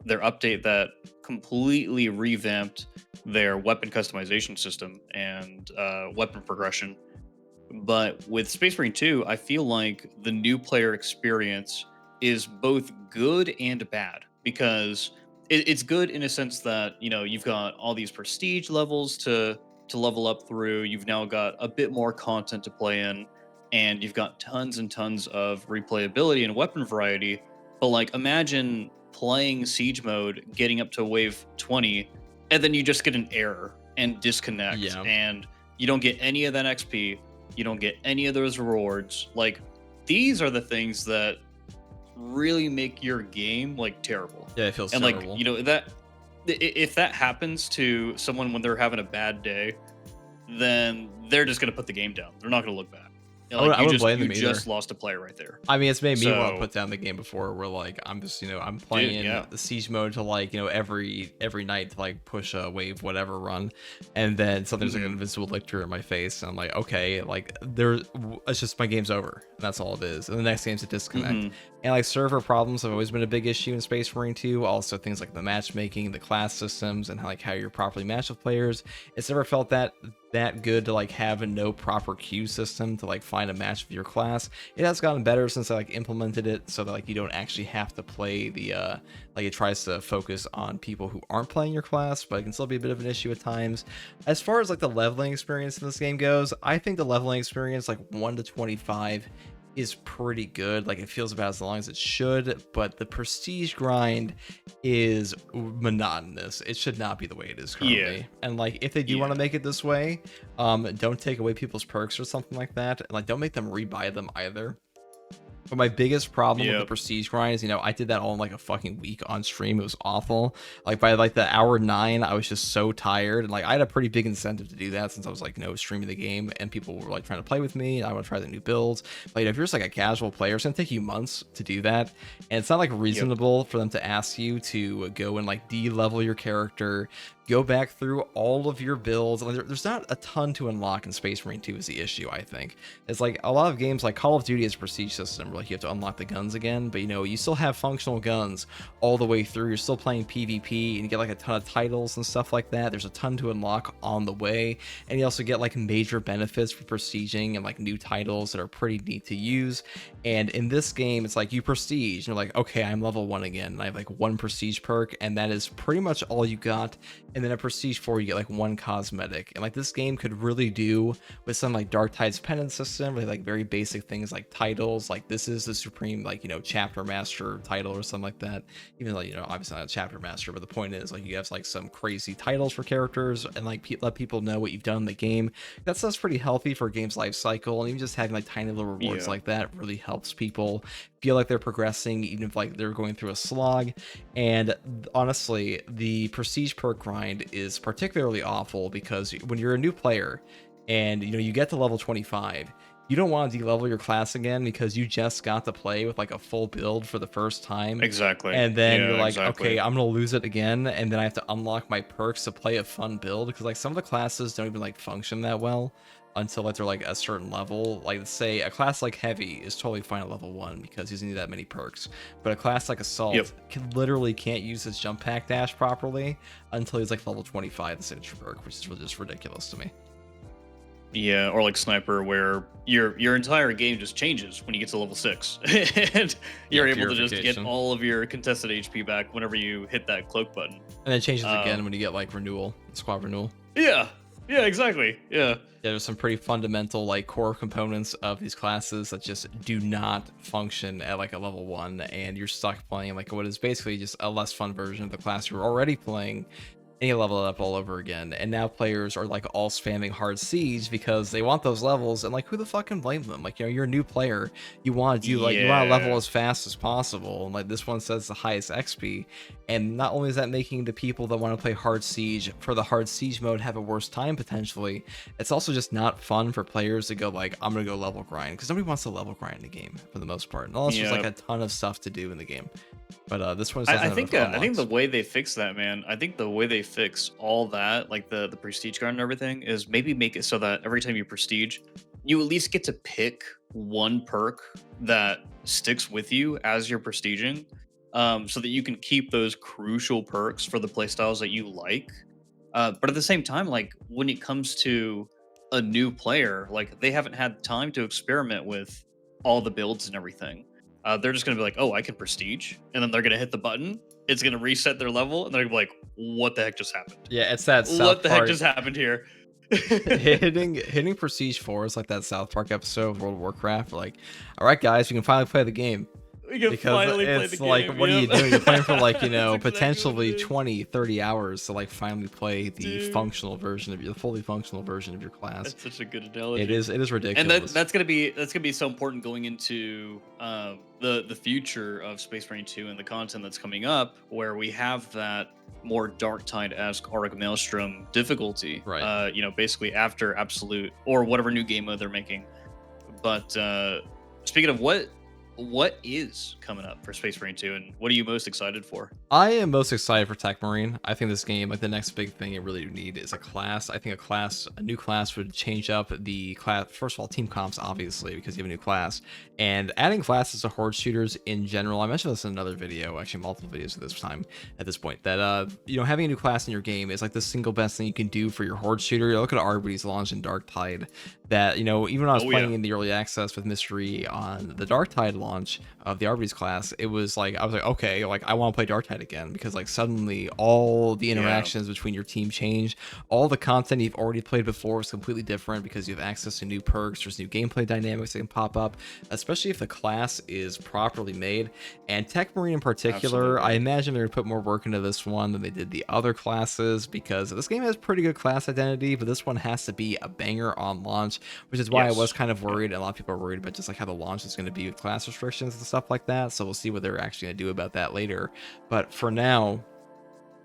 update that completely revamped their weapon customization system and weapon progression. But with Space Marine 2, I feel like the new player experience is both good and bad because it's good in a sense that you've got all these prestige levels to level up through. You've now got a bit more content to play in, and you've got tons and tons of replayability and weapon variety. But like, imagine playing Siege mode, getting up to wave 20, and then you just get an error and disconnect, yeah. and you don't get any of that XP. You don't get any of those rewards. Like, these are the things that really make your game like terrible. Yeah, it feels And like, terrible. that if that happens to someone when they're having a bad day, then they're just gonna put the game down. They're not gonna look back. I wouldn't blame You them either. just lost a player right there. I mean, it's made me want to So, put down the game before. Where like I'm just, I'm dude, playing yeah. the siege mode to like, every night to like push a wave whatever run, and then something's like an Mhm. invisible lictor in my face, and I'm like, okay, like it's just my game's over. And that's all it is. And the next game's a disconnect. Mhm. And like server problems have always been a big issue in Space Marine 2. Also things like the matchmaking, the class systems, and how you're properly matched with players. It's never felt that good to like have a no proper queue system to like find a match with your class. It has gotten better since I like implemented it so that like you don't actually have to play the like it tries to focus on people who aren't playing your class, but it can still be a bit of an issue at times. As far as like the leveling experience in this game goes, I think the leveling experience like 1 to 25 is pretty good. Like it feels about as long as it should, but the prestige grind is monotonous. It should not be the way it is currently. Yeah. And like if they do want to Yeah. make it this way, don't take away people's perks or something like that. And like don't make them rebuy them either. But my biggest problem with the Yep. prestige grind is, I did that all in like a fucking week on stream. It was awful. Like by like the hour 9, I was just so tired. And like I had a pretty big incentive to do that since I was like, streaming the game and people were like trying to play with me. I want to try the new builds. But if you're just like a casual player, it's gonna take you months to do that. And it's not like reasonable for them to ask you to go and like de-level your character, go back through all of your builds. There's not a ton to unlock in Space Marine 2 is the issue, I think. It's like a lot of games like Call of Duty has a prestige system where like you have to unlock the guns again, but you still have functional guns all the way through. You're still playing PvP and you get like a ton of titles and stuff like that. There's a ton to unlock on the way. And you also get like major benefits for prestiging and like new titles that are pretty neat to use. And in this game, it's like you prestige and you're like, okay, I'm level 1 again. And I have like 1 prestige perk, and that is pretty much all you got and then at Prestige 4 you get like one cosmetic. And like this game could really do with some like Dark Tide's penance system, with like very basic things like titles, like this is the supreme like, you know, chapter master title or something like that. Even though, you know, obviously not a chapter master, but the point is like you have like some crazy titles for characters, and like let people know what you've done in the game. That stuff's pretty healthy for a game's life cycle, and even just having like tiny little rewards like that really helps people feel like they're progressing, even if like they're going through a slog. And honestly, the prestige perk grind is particularly awful because when you're a new player and you know you get to level 25, you don't want to de-level your class again because you just got to play with like a full build for the first time. Exactly. And then Yeah, you're like, exactly. okay, I'm gonna lose it again, and then I have to unlock my perks to play a fun build, because like some of the classes don't even like function that well until like they're like a certain level. Like let's say a class like heavy is totally fine at level 1 because he doesn't need that many perks, but a class like assault literally can't use his jump pack dash properly until he's like level 25, the signature perk, which is just ridiculous to me. Yeah, or like sniper, where your entire game just changes when you get to level 6, and you're able to just get purification. all of your contested HP back whenever you hit that cloak button. And it changes again when you get like renewal, squad renewal. Yeah, yeah, exactly. Yeah. Yeah, there's some pretty fundamental like core components of these classes that just do not function at like a level 1, and you're stuck playing like what is basically just a less fun version of the class you're already playing, and you level it up all over again. And now players are like all spamming hard siege because they want those levels, and like who the fuck can blame them? Like, you know, you're a new player, you want to do like you want to level as fast as possible, and like this one says the highest XP. And not only is that making the people that want to play hard siege for the hard siege mode have a worse time potentially, it's also just not fun for players to go like, I'm gonna go level grind, because nobody wants to level grind in the game for the most part, unless there's like a ton of stuff to do in the game. But this one I think the way they fix that, man, I think the way they fix all that, like the prestige grind and everything, is maybe make it so that every time you prestige, you at least get to pick one perk that sticks with you as you're prestiging, so that you can keep those crucial perks for the playstyles that you like. But at the same time, like when it comes to a new player, like they haven't had time to experiment with all the builds and everything. They're just gonna be like, "Oh, I can prestige," and then they're gonna hit the button. It's gonna reset their level, and they're gonna be like, "What the heck just happened? Yeah, it's that What the heck just happened here?" hitting prestige 4 is like that South Park episode of World of Warcraft. Like, all right, guys, we can finally play the game. We can finally play the It's like, game. what are you doing? You're playing for like, you know, That's exactly what potentially it is. 20, 30 hours to like finally play the Dude. functional version of your, the fully functional version of your class. That's such a good analogy. It is ridiculous. And that's gonna be so important going into the future of Space Marine 2 and the content that's coming up, where we have that more Dark Tide-esque Auric Maelstrom difficulty. Right. You know, basically after Absolute or whatever new game mode they're making. But speaking of what is coming up for Space Marine 2, and what are you most excited for? I am most excited for Tech Marine. I think this game, like the next big thing it really need is a class. I think a new class would change up the class. First of all, team comps, obviously, because you have a new class. And adding classes to horde shooters in general, I mentioned this in another video, actually multiple videos at this point, that you know, having a new class in your game is like the single best thing you can do for your horde shooter. You look at Arbity's launch in Dark Tide, that, you know, even when I was playing in the early access with Mystery on the Dark Tide launch of the Arby's class, it was like, I was like, okay, like I want to play Dark Tide again, because like suddenly all the interactions between your team change. All the content you've already played before is completely different because you have access to new perks. There's new gameplay dynamics that can pop up, especially if the class is properly made. And Tech Marine in particular, I imagine they're gonna put more work into this one than they did the other classes, because this game has pretty good class identity, but this one has to be a banger on launch, which is why I was kind of worried. A lot of people are worried about just like how the launch is going to be with class restrictions and stuff like that. So we'll see what they're actually going to do about that later. But for now,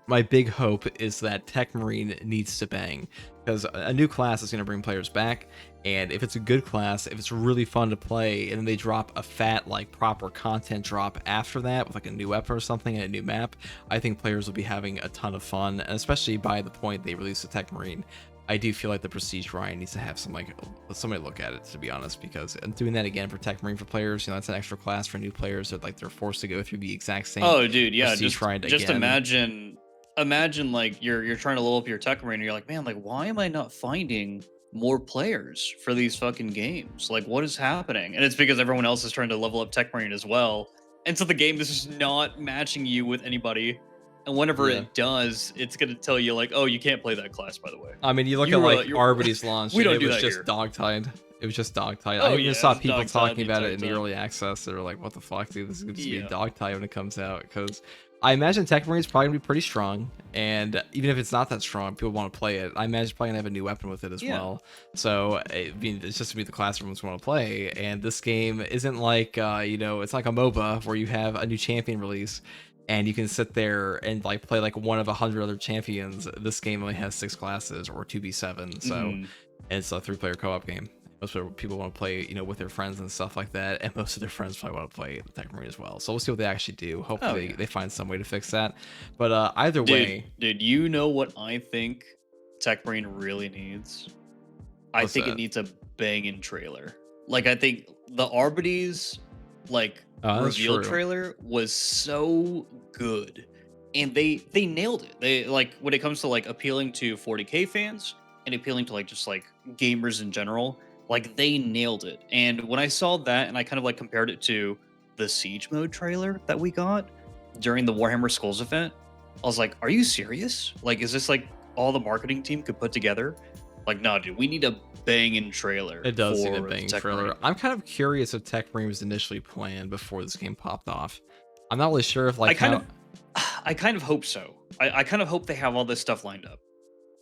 my big hope is that Tech Marine needs to bang, because a new class is going to bring players back. And if it's a good class, if it's really fun to play, and then they drop a fat, like, proper content drop after that with like a new weapon or something and a new map, I think players will be having a ton of fun. And especially by the point they release the Tech Marine, I do feel like the Prestige grind needs to have some, like, somebody look at it, to be honest, because doing that again for Tech Marine for players, you know, that's an extra class for new players that like they're forced to go through the exact same. Oh, dude, yeah, Prestige grind again. just imagine like you're trying to level up your Tech Marine, and you're like, man, like why am I not finding more players for these fucking games? Like, what is happening? And it's because everyone else is trying to level up Tech Marine as well, and so the game is just not matching you with anybody. and whenever Yeah. it does, it's gonna tell you like, "Oh, you can't play that class, by the way." I mean, you look at like You're Arbity's launch, we and don't it do was that just here. dogtied. It was just dogtied. I Oh even yeah, saw it's people dog tide talking the about entire it in the time. early access. They were like, "What the fuck, dude? This is gonna just be a Yeah. dogtide when it comes out." Because I imagine Tech Marine's probably gonna be pretty strong, and even if it's not that strong, people want to play it. I imagine it's probably gonna have a new weapon with it as Yeah. well. So I mean, it's just to be the class everyone's want to play. And this game isn't like it's like a MOBA where you have a new champion release. And you can sit there and like play like one of 100 other champions. This game only has 6 classes or 2v7, so Mhm. it's a 3-player co-op game. Most people want to play, with their friends and stuff like that, and most of their friends probably want to play Tech Marine as well. So we'll see what they actually do. Oh Hopefully, yeah. they find some way to fix that. But either way, Dude, you know what I think Tech Brain really needs? I what's think it that? needs a banging trailer. Like I think the Arbity's like Oh, that's reveal true. trailer was so good. And they nailed it. They like when it comes to like appealing to 40K fans and appealing to like just like gamers in general, like they nailed it. And when I saw that and I kind of like compared it to the Siege mode trailer that we got during the Warhammer Skulls event, I was like, "Are you serious? Like, is this like all the marketing team could put together?" Like, nah, dude, we need a banging trailer It does need a for the banging Tech trailer. Marine. I'm kind of curious if Tech Marine was initially planned before this game popped off. I'm not really sure if I like kind how of, I kind of hope so. I kind of hope they have all this stuff lined up.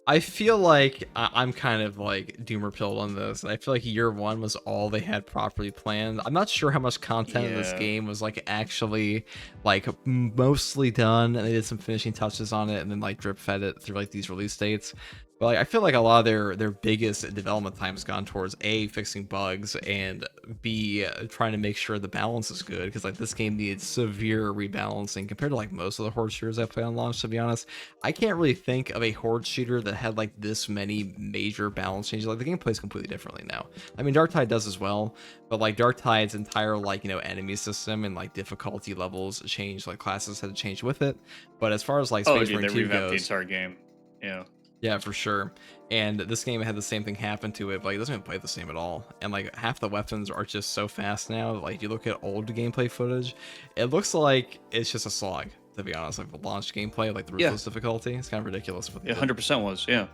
I feel like I'm kind of like doomer pilled on this. I feel like year one was all they had properly planned. I'm not sure how much content in this Yeah. game was like actually like mostly done, and they did some finishing touches on it, and then like drip fed it through like these release dates. But like I feel like a lot of their biggest development time has gone towards A, fixing bugs, and B, trying to make sure the balance is good, because like this game needs severe rebalancing compared to like most of the horde shooters I play on launch, to be honest. I can't really think of a horde shooter that had like this many major balance changes. Like the game plays completely differently now. I mean, Dark Tide does as well, but like Dark Tide's entire like enemy system and like difficulty levels changed. Like classes had to change with it. But as far as like Oh, Space dude, Marine they 2 revamped the goes, entire game. Yeah. yeah, for sure. And this game had the same thing happen to it, but it doesn't even play the same at all. And like half the weapons are just so fast now. Like you look at old gameplay footage, it looks like it's just a slog. To be honest, like the launch gameplay, like the Yeah. ruthless difficulty, it's kind of ridiculous what they Yeah, did. 100% was. Yeah.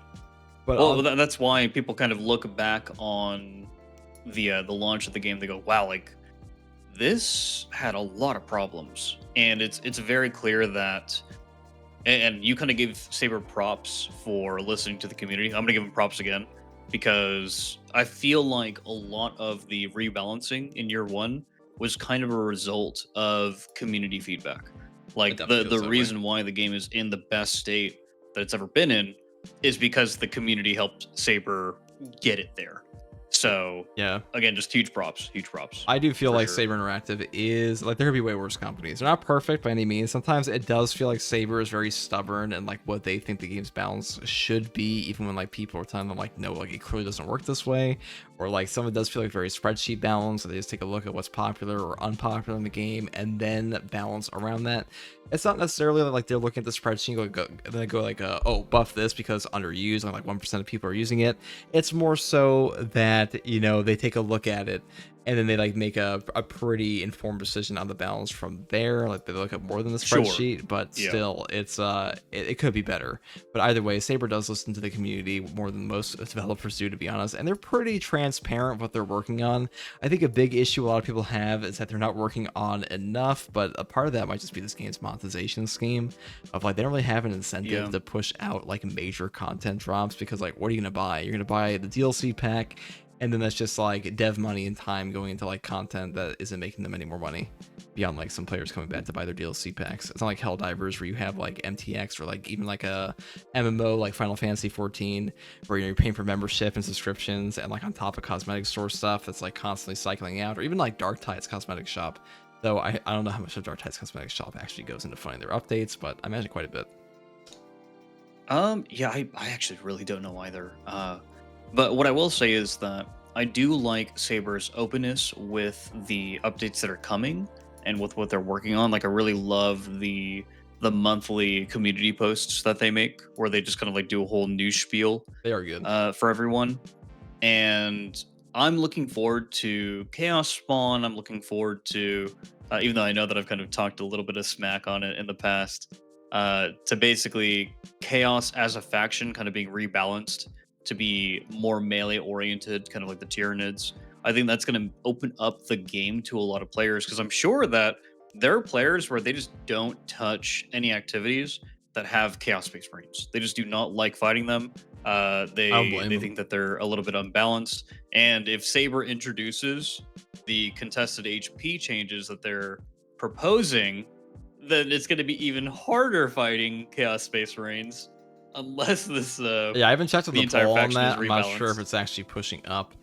But Well, that's why people kind of look back on the launch of the game. They go, "Wow, like this had a lot of problems," and it's very clear that. And you kind of gave Saber props for listening to the community. I'm gonna give him props again because I feel like a lot of the rebalancing in year one was kind of a result of community feedback. it Like definitely the feels that way. reason why the game is in the best state that it's ever been in is because the community helped Saber get it there. So Yeah. again, just huge props, I do feel for like sure. Saber Interactive is like there could be way worse companies. They're not perfect by any means. Sometimes it does feel like Saber is very stubborn and like what they think the game's balance should be, even when like people are telling them like no, like it clearly doesn't work this way. Or like some of it does feel like very spreadsheet balance. So they just take a look at what's popular or unpopular in the game and then balance around that. It's not necessarily like they're looking at the spreadsheet and then they go like, oh, buff this because underused, like 1% of people are using it. It's more so that, they take a look at it and then they like make a pretty informed decision on the balance from there. Like they look at more than the Sure. spreadsheet, but Yeah. still it could be better. But either way, Saber does listen to the community more than most developers do, to be honest, and they're pretty transparent what they're working on. I think a big issue a lot of people have is that they're not working on enough, but a part of that might just be this game's monetization scheme of like they don't really have an incentive Yeah. to push out like major content drops, because like what are you gonna buy? You're gonna buy the DLC pack, and then that's just like dev money and time going into like content that isn't making them any more money beyond like some players coming back to buy their DLC packs. It's not like Helldivers where you have like MTX or like even like a MMO like Final Fantasy 14 where you're paying for membership and subscriptions and like on top of cosmetic store stuff that's like constantly cycling out, or even like Dark Tide's cosmetic shop. Though I don't know how much of Dark Tide's cosmetic shop actually goes into funding their updates, but I imagine quite a bit. Yeah, I actually really don't know either. But what I will say is that I do like Saber's openness with the updates that are coming and with what they're working on. Like I really love the monthly community posts that they make where they just kind of like do a whole news spiel They are good. for everyone. And I'm looking forward to Chaos Spawn. I'm looking forward to, even though I know that I've kind of talked a little bit of smack on it in the past, to basically Chaos as a faction kind of being rebalanced to be more melee oriented, kind of like the Tyranids. I think that's going to open up the game to a lot of players because I'm sure that there are players where they just don't touch any activities that have Chaos Space Marines. They just do not like fighting them. I don't They blame them. think that they're a little bit unbalanced. And if Saber introduces the contested HP changes that they're proposing, then it's going to be even harder fighting Chaos Space Marines unless this Yeah, I haven't checked on the the entire poll on faction is that. I'm not sure if rebalanced. it's actually pushing up.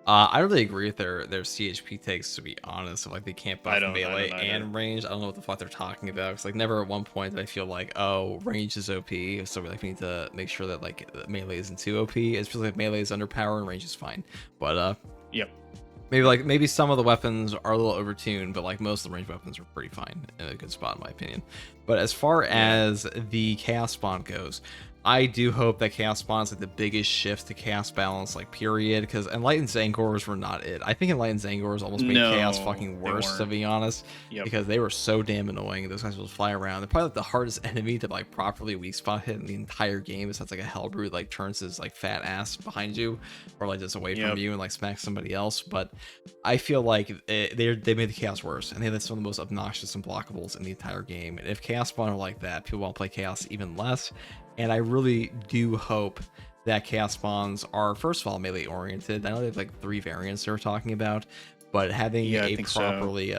I don't really agree with their CHP takes, to be honest. Like they can't buff I melee don't either. and range. I don't know what the fuck they're talking about. Because like never at one point did I feel like, oh, range is OP, so we need to make sure that like melee isn't too OP. It's feels like melee is underpowered and range is fine. But Yep. maybe some of the weapons are a little overtuned, but like most of the range weapons are pretty fine in a good spot in my opinion. But as far Yeah. as the chaos spawn goes, I do hope that chaos spawn is like the biggest shift to chaos balance, like period. Because Enlightened Zangors were not it. I think Enlightened Zangors almost made chaos No, fucking they worse, to weren't. be honest, Yep. because they were so damn annoying. Those guys will fly around. They're probably like the hardest enemy to like properly weak spot hit in the entire game. Besides like a Hellbrute like turns his like fat ass behind you, or like just away from Yep. you and like smacks somebody else. But I feel like they made the chaos worse, and they had some of the most obnoxious and blockables in the entire game. And if chaos spawn are like that, people won't play chaos even less. And I really do hope that chaos spawns are, first of all, melee oriented. I know they have like 3 variants they were talking about, but having Yeah, I a think so. properly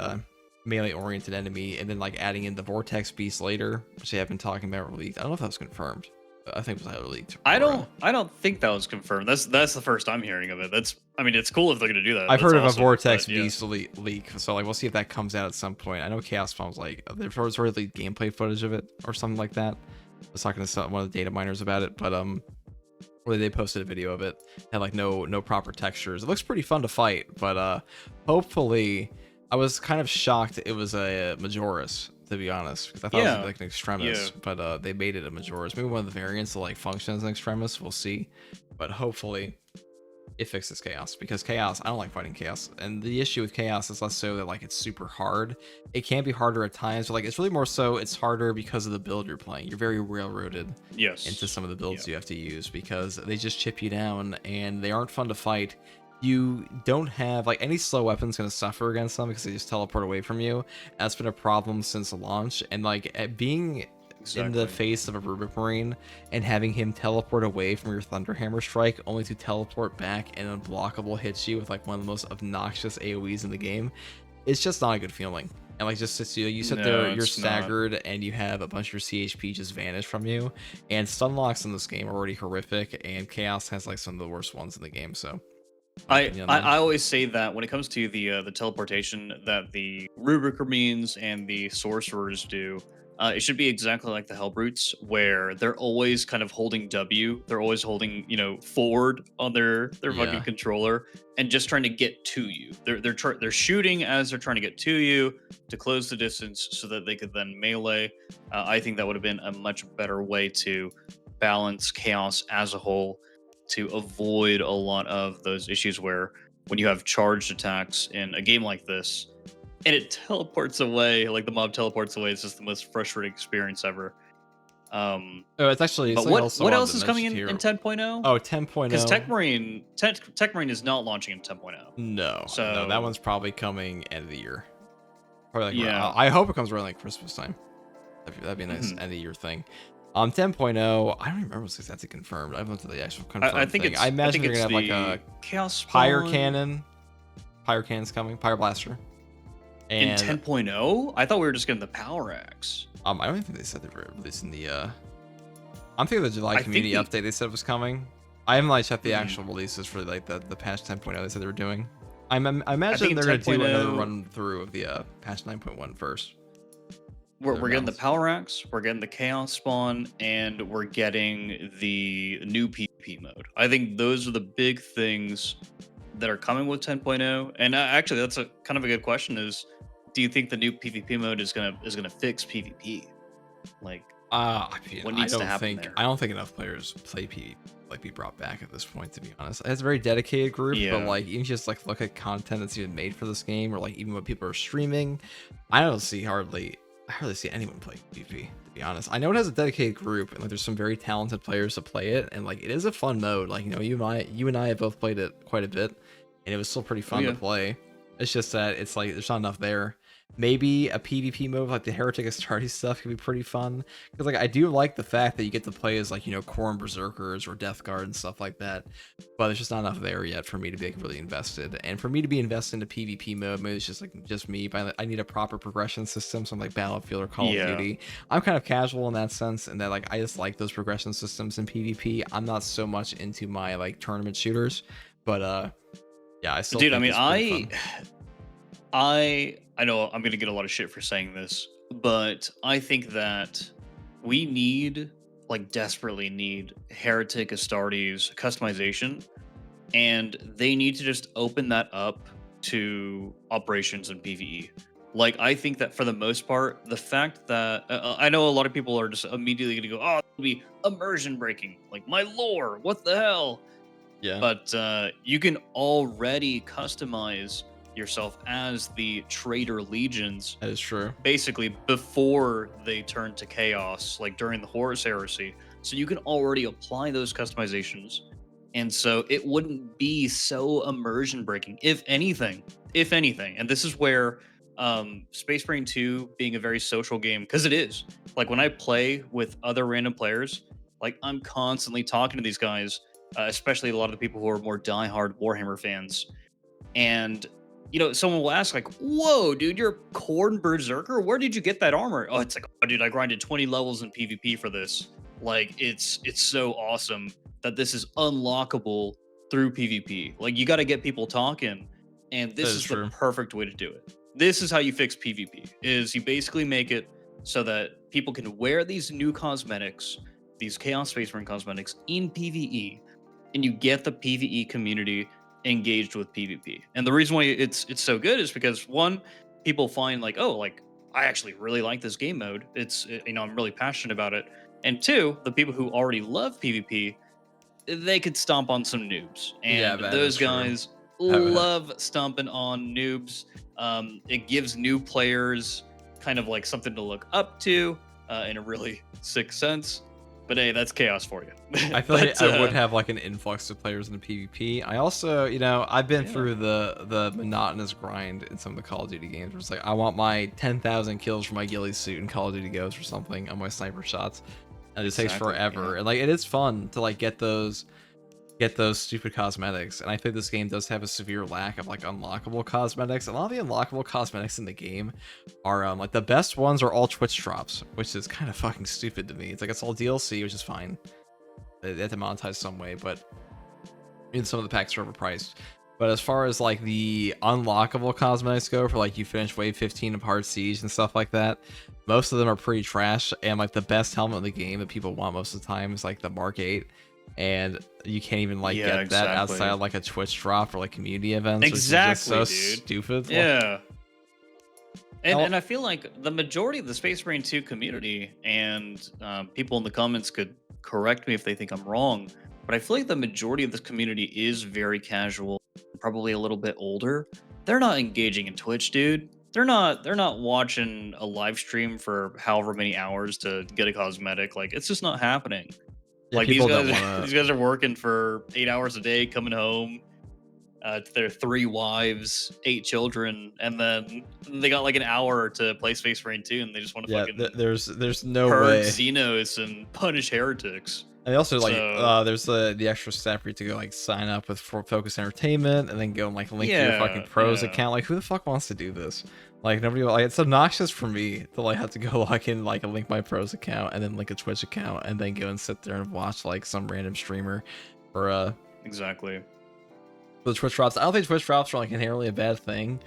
melee oriented enemy and then like adding in the vortex beast later, which they have been talking about leaked. I don't know if that was confirmed. I think it was either leaked I don't think that was confirmed. That's the first I'm hearing of it. I mean, it's cool if they're gonna do that. I've That's heard of a awesome. vortex But yeah. beast leak, so like we'll see if that comes out at some point. I know chaos spawns like there's sort of leaked gameplay footage of it or something like that. I was talking to one of the data miners about it, but where they posted a video of it, had like no proper textures. It looks pretty fun to fight, but hopefully, I was kind of shocked it was a Majoris, to be honest, because I thought it Yeah. was like an Extremis, Yeah. but they made it a Majoris. Maybe one of the variants will like function as an Extremis. We'll see, but hopefully it fixes chaos, because chaos, I don't like fighting chaos, and the issue with chaos is less so that like it's super hard. It can be harder at times, but like it's really more so it's harder because of the build you're playing. You're very railroaded into Yes. some of the builds Yep. you have to use because they just chip you down and they aren't fun to fight. You don't have like any slow weapons going to suffer against them because they just teleport away from you. That's been a problem since launch, and like being in the Exactly. face of a Rubik Marine and having him teleport away from your Thunderhammer strike only to teleport back and unblockable hits you with like one of the most obnoxious AoEs in the game, it's just not a good feeling. And like just sits you sit there, No, you're it's not. staggered, and you have a bunch of your CHP just vanish from you. And stun locks in this game are already horrific, and Chaos has like some of the worst ones in the game. So my opinion on them. I always say that when it comes to the teleportation that the Rubriker means and the sorcerers do, it should be exactly like the Hellbrutes, where they're always kind of holding W. They're always holding, forward on their fucking Yeah. controller and just trying to get to you. They're shooting as they're trying to get to you to close the distance so that they could then melee. I think that would have been a much better way to balance chaos as a whole, to avoid a lot of those issues where when you have charged attacks in a game like this and it teleports away, like the mob teleports away, it's just the most frustrating experience ever. Um, Oh, it's actually but also what on else the is coming mentioned in here. 10.0? Oh, Because 10.0. Tech Marine is not launching in 10.0. No, no, that So one's probably coming end of the year. Probably like yeah. I hope it comes around like Christmas time. That'd be a nice Mhm. end of year thing. 10.0, I don't even remember what's exactly confirmed. I went to the actual confirmed I think thing. it's I imagine think they're it's gonna have like the a Chaos pyre Spawn cannon. Pyre cannon's coming. Pyre blaster. in And 10.0. I thought we were just getting the Power Axe. I don't even think they said they were releasing the I'm thinking the July I think community the- update they said was coming. I haven't like checked the Mhm. actual releases for like the patch 10.0 they said they were doing. I imagine think in they're gonna do another 10.0 run through of the patch 9.1 first. We're getting the Thereabouts. Power Axe, we're getting the Chaos Spawn, and we're getting the new PvP mode. I think those are the big things that are coming with 10.0. And actually, that's a kind of a good question: is do you think the new PvP mode is gonna fix PvP? Like, I mean, what needs to happen think there? I don't think enough players play PvP like be brought back at this point, to be honest. It's a very dedicated group, but Yeah. like even just like look at content that's even made for this game, or like even what people are streaming, I hardly see anyone play PvP, to be honest. I know it has a dedicated group, and like there's some very talented players to play it, and like it is a fun mode. Like, you know, you and I have both played it quite a bit, and it was still pretty Oh fun to yeah. play. It's just that it's like there's not enough there. Maybe a PvP mode like the Heretic Astartes stuff could be pretty fun, because like I do like the fact that you get to play as like, you know, Khorne Berserkers or Death Guard and stuff like that, but there's just not enough there yet for me to be like really invested. And for me to be invested into PvP mode, maybe it's just like just me, but I need a proper progression system, something like Battlefield or Call of Yeah. Duty. I'm kind of casual in that sense, and that like I just like those progression systems in PvP. I'm not so much into my like tournament shooters, but yeah, I still Dude, I think mean, it's pretty fun. I know I'm gonna get a lot of shit for saying this, but I think that we need, like, desperately need Heretic Astartes customization, and they need to just open that up to operations and PvE. Like, I think that for the most part, the fact that I know a lot of people are just immediately gonna go, "Oh, it'll be immersion breaking." Like, my lore, what the hell? Yeah, But you can already customize yourself as the traitor legions that is true. basically before they turn to chaos, like during the Horus heresy. So you can already apply those customizations, and so it wouldn't be so immersion breaking, if anything. If anything, and this is where Space Marine 2 being a very social game, because it is, like, when I play with other random players, like, I'm constantly talking to these guys, especially a lot of the people who are more diehard Warhammer fans. And, you know, someone will ask, like, "Whoa, dude, you're a Khorne Berserker? Where did you get that armor?" Oh, it's like, "Oh, dude, I grinded 20 levels in PvP for this." Like, it's so awesome that this is unlockable through PvP. Like, you got to get people talking, and That this is is the true. perfect way to do it. This is how you fix PvP. Is you basically make it so that people can wear these new cosmetics, these Chaos Space Marine cosmetics in PvE, and you get the PvE community engaged with PvP. And the reason why it's so good is because, one, people find, like, oh, like, I actually really like this game mode. You know, I'm really passionate about it. And two, the people who already love PvP, they could stomp on some noobs, Yeah, and that is those true. guys love stomping on noobs. It gives new players kind of like something to look up to, in a really sick sense. But hey, that's chaos for you. I feel like But I would have like an influx of players in the PvP. I also, you know, I've been yeah, through the monotonous grind in some of the Call of Duty games where it's like I want my 10,000 kills for my ghillie suit in Call of Duty Ghosts or something on my sniper shots. And it takes exactly. forever. Yeah. And like it is fun to like get those stupid cosmetics. And I think this game does have a severe lack of like unlockable cosmetics. A lot of the unlockable cosmetics in the game are like the best ones are all Twitch drops, which is kind of fucking stupid to me. It's like it's all DLC, which is fine. They have to monetize some way, but in some of the packs are overpriced. But as far as like the unlockable cosmetics go, for like you finish wave 15 of Hard Siege and stuff like that, most of them are pretty trash. And like the best helmet in the game that people want most of the time is like the Mark 8. And you can't even like Yeah, get that exactly. outside of like a Twitch drop or like community events, which is Exactly, just so dude. stupid. Like, Yeah. And I'll- I feel like the majority of the Space Marine 2 community, and people in the comments could correct me if they think I'm wrong, but I feel like the majority of this community is very casual, probably a little bit older. They're not engaging in Twitch, dude. They're not watching a live stream for however many hours to get a cosmetic. Like, it's just not happening. yeah, Like, these people don't guys want these to. guys are working for 8 hours a day, coming home to their 3 wives, 8 children, and then they got like an hour to play Space Marine 2, and they just want to Yeah, fucking there's no purge way. Xenos and punish heretics. And also like So there's the extra step for you to go like sign up with Focus Entertainment and then go and like link to your fucking yeah, pros yeah, account. Like who the fuck wants to do this? Like nobody like it's obnoxious for me to like have to go log in like link my pros account and then link a Twitch account and then go and sit there and watch like some random streamer or exactly. the Twitch drops. I don't think Twitch drops are like inherently a bad thing,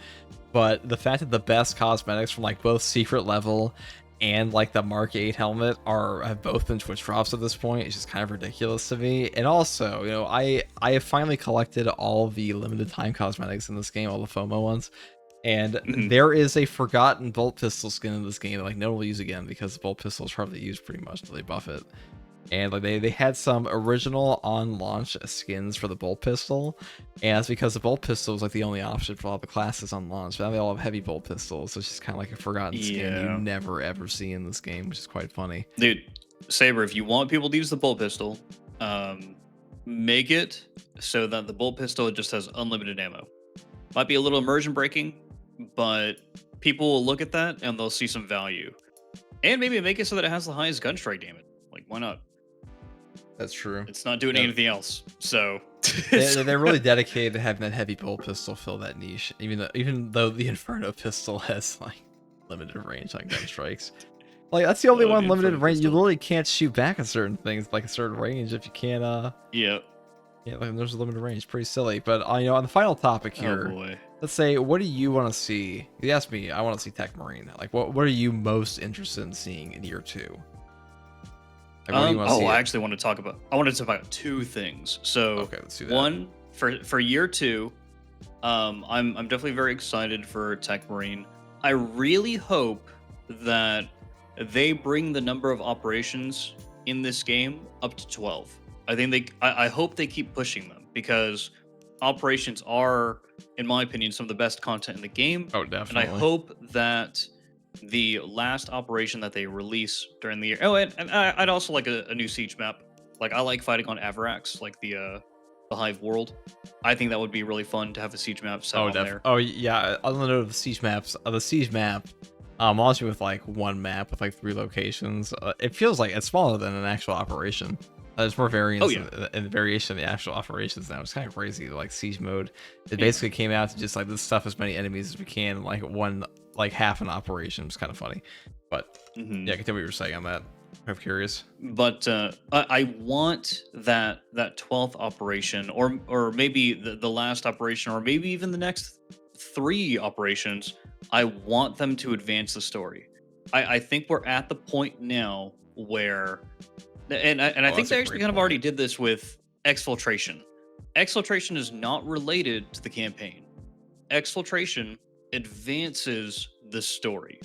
but the fact that the best cosmetics from like both secret level and like the Mark 8 helmet have both been Twitch drops at this point is just kind of ridiculous to me. And also, you know, I have finally collected all the limited time cosmetics in this game, all the FOMO ones. And Mhm. there is a forgotten bolt pistol skin in this game that like no one will use again because the bolt pistol is hardly used pretty much until they buff it. And like they had some original on launch skins for the bolt pistol, and that's because the bolt pistol was like the only option for all the classes on launch. But now they all have heavy bolt pistols, so it's just kind of like a forgotten skin you Yeah. never ever see in this game, which is quite funny. Dude, Saber, if you want people to use the bolt pistol, make it so that the bolt pistol just has unlimited ammo. Might be a little immersion breaking, but people will look at that and they'll see some value. And maybe make it so that it has the highest gun strike damage. Like, why not? That's true. It's not doing anything else, so They're really dedicated to having that heavy bolt pistol fill that niche, even though the Inferno pistol has like limited range on gun strikes. Like that's the only one the limited Inferno range. You pistol. literally can't shoot back at certain things, like a certain range, if you can't. Yeah. Yeah, like there's a limited range. Pretty silly. But on the final topic here, Oh boy. let's say, what do you want to see? You asked me. I want to see Tech Marine. Like, what are you most interested in seeing in year 2? Like, what do you want to see? I actually want to talk about. I want to talk about 2 things. So, Okay, let's do that. one for year 2, I'm definitely very excited for Tech Marine. I really hope that they bring the number of operations in this game up to 12. I hope they keep pushing them because operations are, in my opinion, some of the best content in the game. Oh, And definitely. I hope that the last operation that they release during the year. Oh, and I'd also like a new siege map. Like I like fighting on Avarax, like the Hive world. I think that would be really fun to have a siege map set on there. Oh yeah. On the note of the siege maps, the siege map, honestly, with like one map with like 3 locations, it feels like it's smaller than an actual operation. There's more variance and variation in the actual operations now. It's kind of crazy. Like siege mode, it basically came out to just like let's stuff as many enemies as we can in like one, like half an operation. It's kind of funny, but yeah, I can tell what you were saying on that. I'm curious. But I want that 12th operation, or maybe the last operation, or maybe even the next 3 operations. I want them to advance the story. I think we're at the point now where. And I think they actually kind of already did this with Exfiltration. Exfiltration is not related to the campaign. Exfiltration advances the story.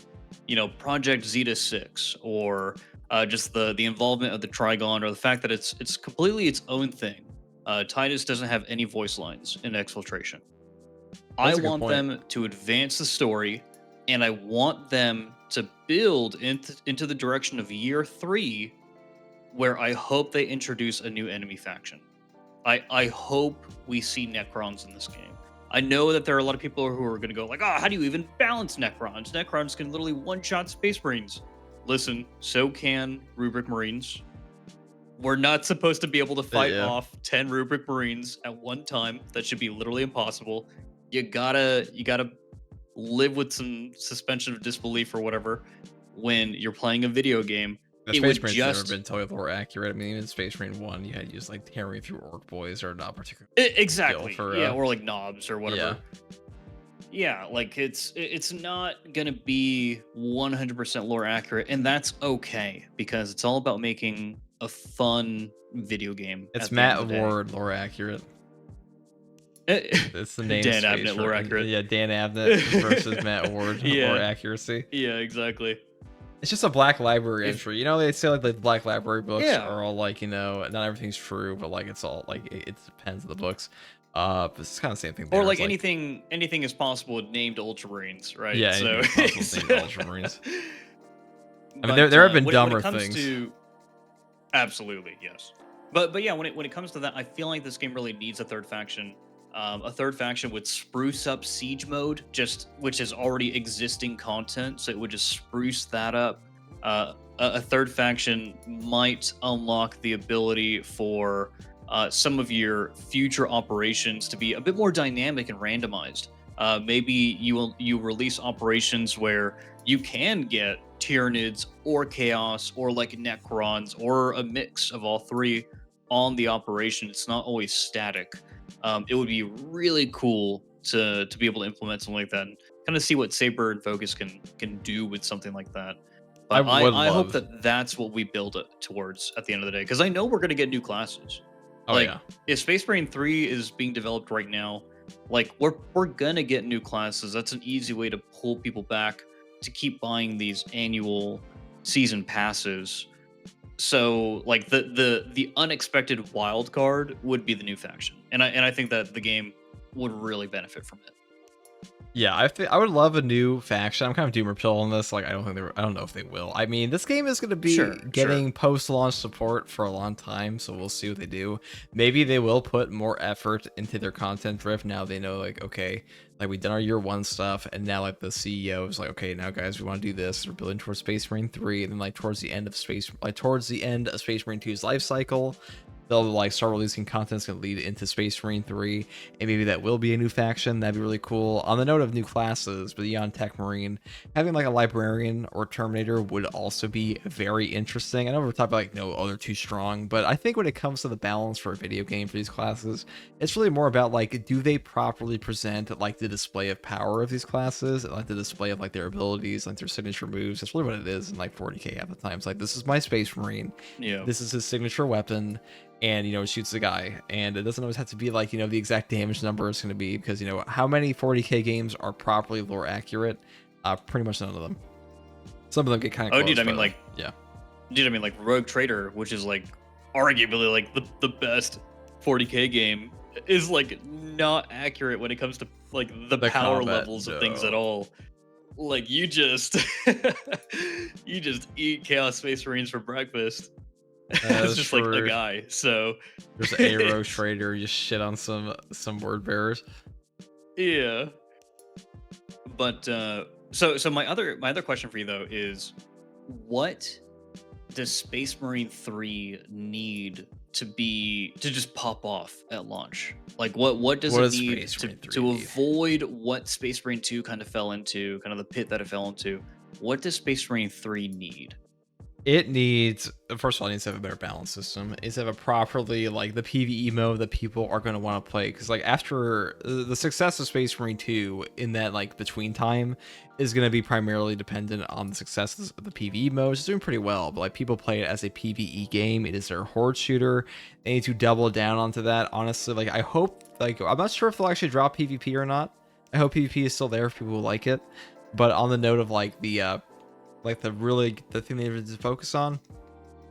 You know, Project Zeta 6, or just the involvement of the Trigon, or the fact that it's completely its own thing. Titus doesn't have any voice lines in Exfiltration. I want them to advance the story, and I want them to build into the direction of year 3, where I hope they introduce a new enemy faction. I hope we see Necrons in this game. I know that there are a lot of people who are going to go like, how do you even balance Necrons? Necrons can literally one-shot Space Marines. Listen, so can Rubric Marines. We're not supposed to be able to fight off 10 Rubric Marines at one time. That should be literally impossible. You gotta live with some suspension of disbelief or whatever when you're playing a video game. Space Marine's never been totally lore accurate. I mean, even Space Marine 1, you had to use like hammering through orc boys or not particularly. Exactly. Or like knobs or whatever. Yeah, like it's not gonna be 100% lore accurate, and that's okay because it's all about making a fun video game. It's Matt Ward lore accurate. It's the name. Dan Abnett lore accurate. Yeah, Dan Abnett versus Matt Ward lore accuracy. Yeah, exactly. It's just a Black Library entry. You know, they say like the Black Library books are all like, you know, not everything's true, but like it's all like it depends on the books. But it's kind of the same thing. Or like anything is possible named Ultramarines, right? Yeah, so named Ultramarines. I mean, there have been dumber things. Absolutely, yes. But yeah, when it comes to that, I feel like this game really needs a third faction. A third faction would spruce up siege mode, which is already existing content, so it would just spruce that up. A third faction might unlock the ability for some of your future operations to be a bit more dynamic and randomized. Maybe you release operations where you can get Tyranids or Chaos or like Necrons or a mix of all 3 on the operation. It's not always static. It would be really cool to be able to implement something like that and kind of see what Saber and Focus can do with something like that. But I hope that that's what we build it towards at the end of the day, because I know we're going to get new classes. If Space Marine 3 is being developed right now, like we're going to get new classes. That's an easy way to pull people back to keep buying these annual season passes. So like the unexpected wild card would be the new faction, and I think that the game would really benefit from it. Yeah, I would love a new faction. I'm kind of doom or pill on this. Like, I don't know if they will. I mean, this game is going to be Sure, sure. getting post-launch support for a long time, so we'll see what they do. Maybe they will put more effort into their content drift now they know, like, okay, like we've done our year one stuff, and now like the CEO is like, okay, now guys, we want to do this. We're building towards Space Marine 3, and then like towards the end of Space Marine 2's life cycle, they'll like start releasing content that's going to lead into Space Marine 3, and maybe that will be a new faction. That'd be really cool. On the note of new classes, beyond Tech Marine, having like a Librarian or Terminator would also be very interesting. I know we're talking about like, no, oh, they're too strong, but I think when it comes to the balance for a video game for these classes, it's really more about like, do they properly present like the display of power of these classes, and like the display of like their abilities, like their signature moves. That's really what it is in like 40k at the times. Like, this is my Space Marine, Yeah. this is his signature weapon, and it shoots the guy. And it doesn't always have to be like the exact damage number it's going to be, because how many 40k games are properly lore accurate? Pretty much none of them. Some of them get kind of Oh, close, dude, I mean but, like, yeah. dude, I mean like Rogue Trader, which is like arguably like the best 40k game, is like not accurate when it comes to like the power combat, levels of things no. at all. Like you just you just eat Chaos Space Marines for breakfast. It's That's just like a true. guy. So There's a rogue trader, you shit on some word bearers. yeah. But so my other question for you though is, what does Space Marine 3 need to just pop off at launch? Like what does What it does need Space Marine 3 to need? avoid what Space Marine 2 kind of fell into, kind of the pit that it fell into? What does Space Marine 3 need? It needs, first of all, it needs to have a better balance system. It needs to have a properly, like, the PvE mode that people are going to want to play. Because, like, after the success of Space Marine 2 in that, like, between time is going to be primarily dependent on the success of the PvE mode. It's doing pretty well, but, like, people play it as a PvE game. It is their horde shooter. They need to double down onto that. Honestly, like, I hope, like, I'm not sure if they'll actually drop PvP or not. I hope PvP is still there if people like it. But on the note of, like, the thing they need to focus on,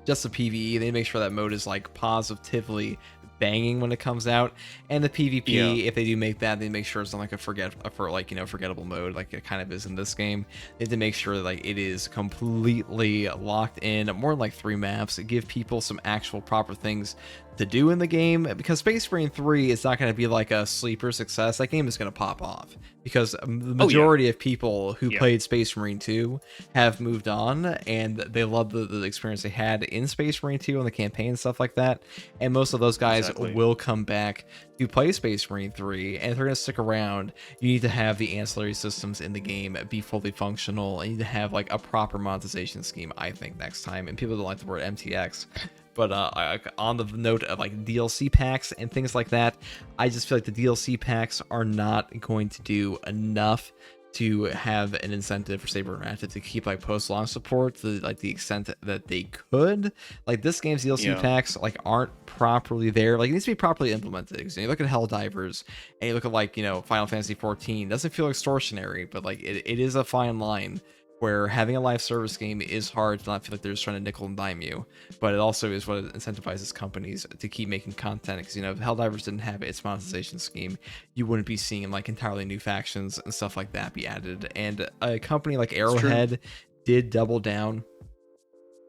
just the PvE. They make sure that mode is like positively banging when it comes out, and the PvP, Yeah. if they do make that, they make sure it's not like forgettable mode like it kind of is in this game. They have to make sure that like it is completely locked in, more than like 3 maps, give people some actual proper things to do in the game, because Space Marine 3 is not going to be like a sleeper success. That game is going to pop off because the majority of people who played Space Marine 2 have moved on, and they love the experience they had in Space Marine 2 and the campaign and stuff like that. And most of those guys will come back to play Space Marine 3, and if they're going to stick around, you need to have the ancillary systems in the game be fully functional, and you need to have like a proper monetization scheme, I think, next time. And people don't like the word MTX. But on the note of like DLC packs and things like that, I just feel like the DLC packs are not going to do enough to have an incentive for Saber Interactive to keep like post-launch support to like the extent that they could. Like, this game's DLC packs like aren't properly there. Like, it needs to be properly implemented. Because you look at Helldivers and you look at like Final Fantasy 14, doesn't feel extortionary, but like it is a fine line where having a live service game is hard to not feel like they're just trying to nickel and dime you, but it also is what incentivizes companies to keep making content. Because if Helldivers didn't have its monetization scheme, you wouldn't be seeing like entirely new factions and stuff like that be added. And a company like Arrowhead did double down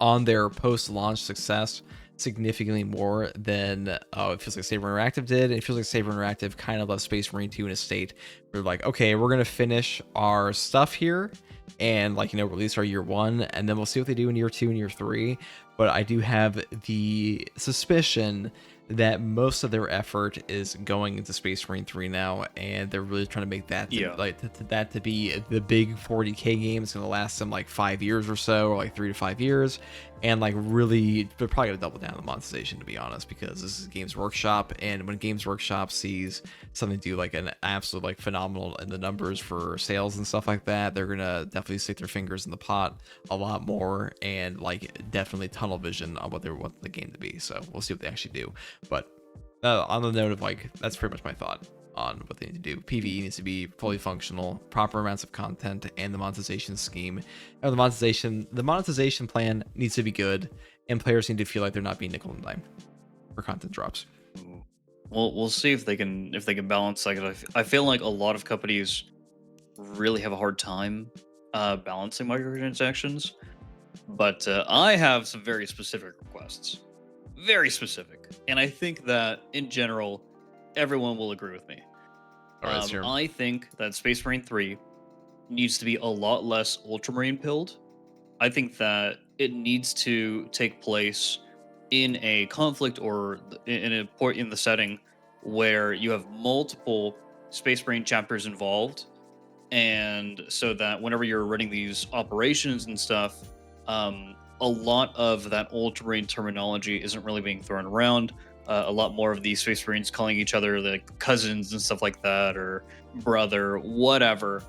on their post-launch success significantly more than it feels like Saber Interactive did. It feels like Saber Interactive kind of left Space Marine 2 in a state where like, okay, we're gonna finish our stuff here and like release our year 1, and then we'll see what they do in year 2 and year 3. But I do have the suspicion that most of their effort is going into Space Marine 3 now, and they're really trying to make that to be the big 40k game. It's going to last them like 5 years or so, or like 3 to 5 years, and like really they're probably going to double down on the monetization, to be honest, because this is Games Workshop, and when Games Workshop sees something do like an absolute like phenomenal in the numbers for sales and stuff like that, they're going to definitely stick their fingers in the pot a lot more, and like definitely tunnel vision on what they want the game to be. So we'll see what they actually do. But on the note of like, that's pretty much my thought on what they need to do. PvE needs to be fully functional, proper amounts of content, and the monetization scheme. And the monetization plan needs to be good, and players need to feel like they're not being nickel and dime for content drops. Well, we'll see if they can balance that. 'Cause I feel like a lot of companies really have a hard time balancing microtransactions. But I have some very specific requests, very specific, and I think that in general, everyone will agree with me. All right, sure. I think that Space Marine 3 needs to be a lot less Ultramarine pilled. I think that it needs to take place in a conflict or in a port in the setting where you have multiple Space Marine chapters involved, and so that whenever you're running these operations and stuff, a lot of that Ultramarine terminology isn't really being thrown around. A lot more of these Space Marines calling each other like cousins and stuff like that, or brother, whatever.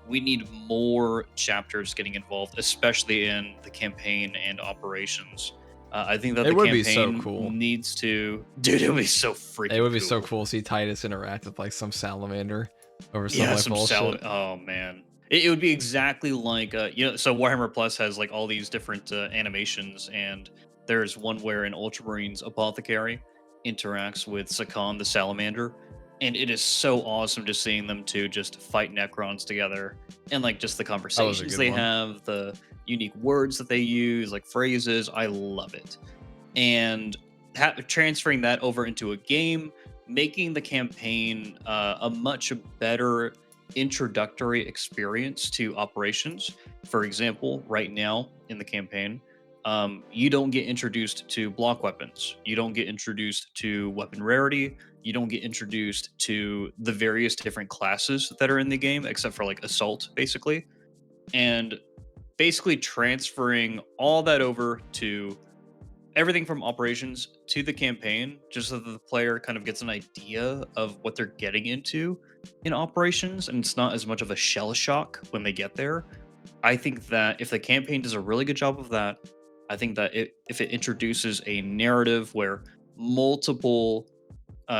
We need more chapters getting involved, especially in the campaign and operations. I think that It the would campaign be so cool. needs to, dude. It would be so freaking. It would be cool. so cool to see Titus interact with like some salamander over some Yeah, like bullshit. Oh man, it would be exactly like So Warhammer Plus has like all these different animations, and there's one where an Ultramarines apothecary interacts with Sakan the salamander, and it is so awesome just seeing them two just fight Necrons together, and like just the conversations good they one. have, the unique words that they use, like phrases. I love it, and transferring that over into a game, making the campaign a much better introductory experience to operations. For example, right now in the campaign, you don't get introduced to block weapons. You don't get introduced to weapon rarity. You don't get introduced to the various different classes that are in the game, except for like assault, basically. And basically transferring all that over to everything from operations to the campaign, just so that the player kind of gets an idea of what they're getting into in operations, and it's not as much of a shell shock when they get there. I think that if the campaign does a really good job of that, I think that if it introduces a narrative where multiple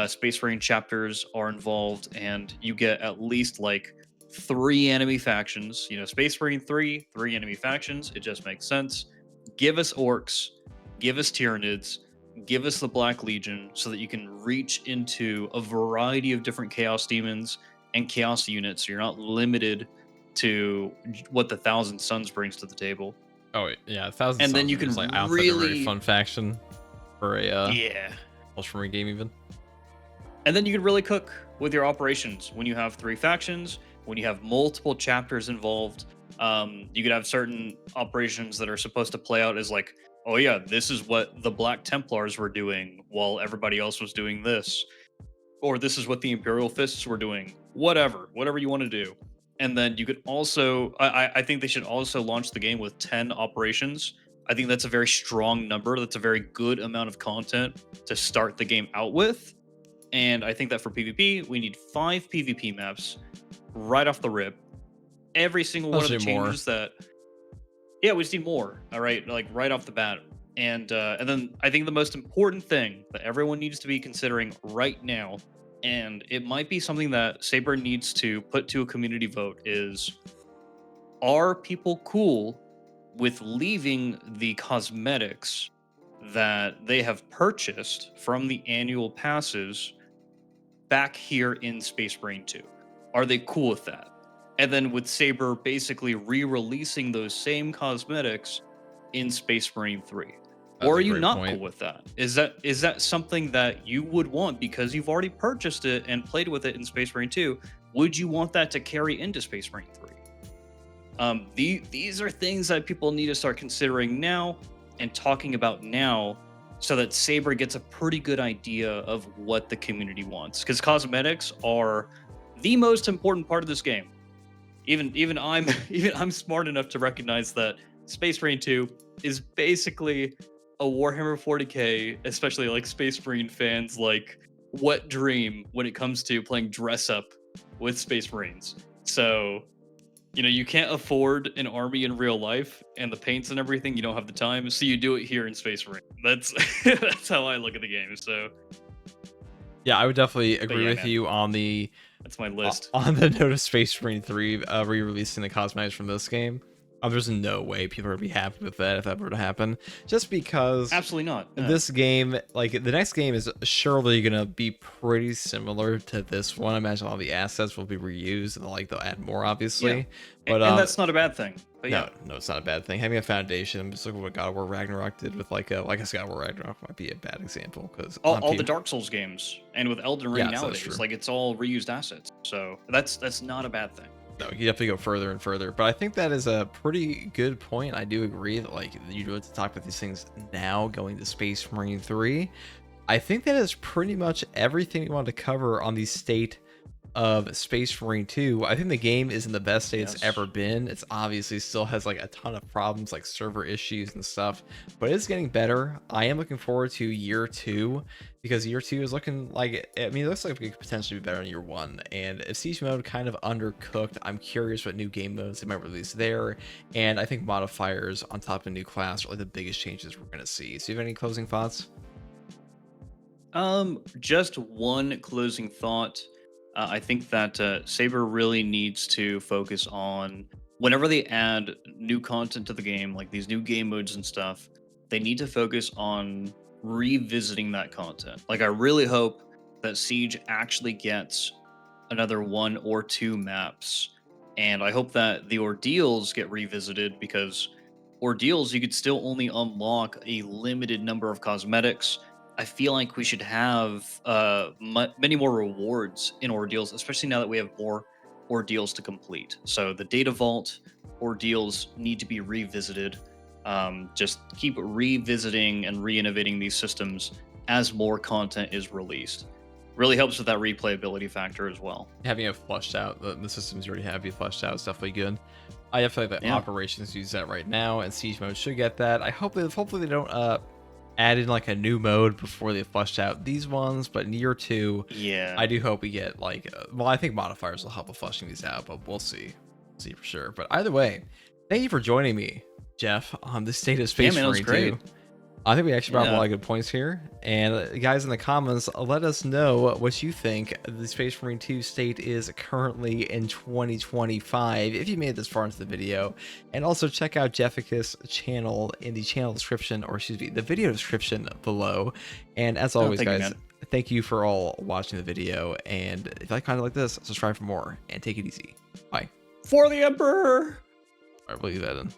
Space Marine chapters are involved, and you get at least like 3 enemy factions, Space Marine 3 enemy factions, it just makes sense. Give us orcs, give us Tyranids, give us the Black Legion, so that you can reach into a variety of different Chaos Demons and Chaos units, so you're not limited to what the Thousand Suns brings to the table. Oh yeah, 1,000 And then Suns you is can just, like, I don't think a very really, fun faction for a yeah. Ultramarine game even. And then you can really cook with your operations when you have 3 factions, when you have multiple chapters involved. You could have certain operations that are supposed to play out as like, oh yeah, this is what the Black Templars were doing while everybody else was doing this, or this is what the Imperial Fists were doing. Whatever you want to do. And then you could also, I think they should also launch the game with 10 operations. I think that's a very strong number. That's a very good amount of content to start the game out with. And I think that for PvP, we need 5 PvP maps right off the rip. Every single one of the changes that, yeah, we just need more. All right, like right off the bat. And then I think the most important thing that everyone needs to be considering right now, and it might be something that Saber needs to put to a community vote, is: are people cool with leaving the cosmetics that they have purchased from the annual passes back here in Space Marine 2? Are they cool with that? And then with Saber basically re-releasing those same cosmetics in Space Marine 3. Or are you not cool with that? Is that something that you would want because you've already purchased it and played with it in Space Marine 2? Would you want that to carry into Space Marine 3? These are things that people need to start considering now and talking about now, so that Saber gets a pretty good idea of what the community wants. Because cosmetics are the most important part of this game. Even I'm smart enough to recognize that Space Marine 2 is basically a Warhammer 40k, especially like Space Marine fans, like wet dream when it comes to playing dress up with Space Marines. So, you can't afford an army in real life, and the paints and everything, you don't have the time, so you do it here in Space Marine. That's that's how I look at the game. So Yeah, I would definitely But agree yeah, with man, you on the that's my list. on the note of Space Marine 3 re-releasing the cosmetics from this game. There's no way people are gonna be happy with that if that were to happen. Just because Absolutely not. No. this game, like the next game, is surely gonna be pretty similar to this one. I imagine all the assets will be reused and like they'll add more, Yeah, obviously. But and that's not a bad thing. But yeah, no, it's not a bad thing. Having a foundation, just look at what God of War Ragnarok did with like I guess God of War Ragnarok might be a bad example because all the Dark Souls games and with Elden Ring Yeah, so that's nowadays, true. like it's all reused assets. So that's not a bad thing. No, you definitely go further and further. But I think that is a pretty good point. I do agree that like you do have to talk about these things now going to Space Marine 3. I think that is pretty much everything we wanted to cover on the state of Space Marine 2. I think the game is in the best state it's Yes. ever been. It's obviously still has like a ton of problems like server issues and stuff, but it's getting better. I am looking forward to year 2 because year 2 is looking like, I mean, it looks like it could potentially be better than year 1. And if Siege mode kind of undercooked, I'm curious what new game modes they might release there. And I think modifiers on top of a new class are like the biggest changes we're going to see. So you have any closing thoughts? Just one closing thought. I think that Saber really needs to focus on whenever they add new content to the game, like these new game modes and stuff, they need to focus on revisiting that content. Like, I really hope that Siege actually gets another 1 or 2 maps. And I hope that the ordeals get revisited because ordeals, you could still only unlock a limited number of cosmetics. I feel like we should have many more rewards in ordeals, especially now that we have more ordeals to complete. So the data vault ordeals need to be revisited. Just keep revisiting and re-innovating these systems as more content is released. Really helps with that replayability factor as well. Having it flushed out, the systems you already have you flushed out is definitely good. I definitely think that Yeah. operations use that right now, and siege mode should get that. I hope that hopefully they don't add in like a new mode before they flushed out these ones. But in year 2, Yeah. I do hope we get like well, I think modifiers will help with flushing these out, but we'll see for sure. But either way, thank you for joining me, Jeff, on the state of Space man, that was Marine 2. great. I think we actually brought up a Yeah. lot of good points here. And guys in the comments, let us know what you think the Space Marine 2 state is currently in 2025, if you made it this far into the video. And also check out Jeficus' channel in the channel description, or excuse me, the video description below. And as always, thank you, guys, man. thank you for all watching the video. And if you like content like this, subscribe for more and take it easy. Bye. For the Emperor! All right, we'll leave that in.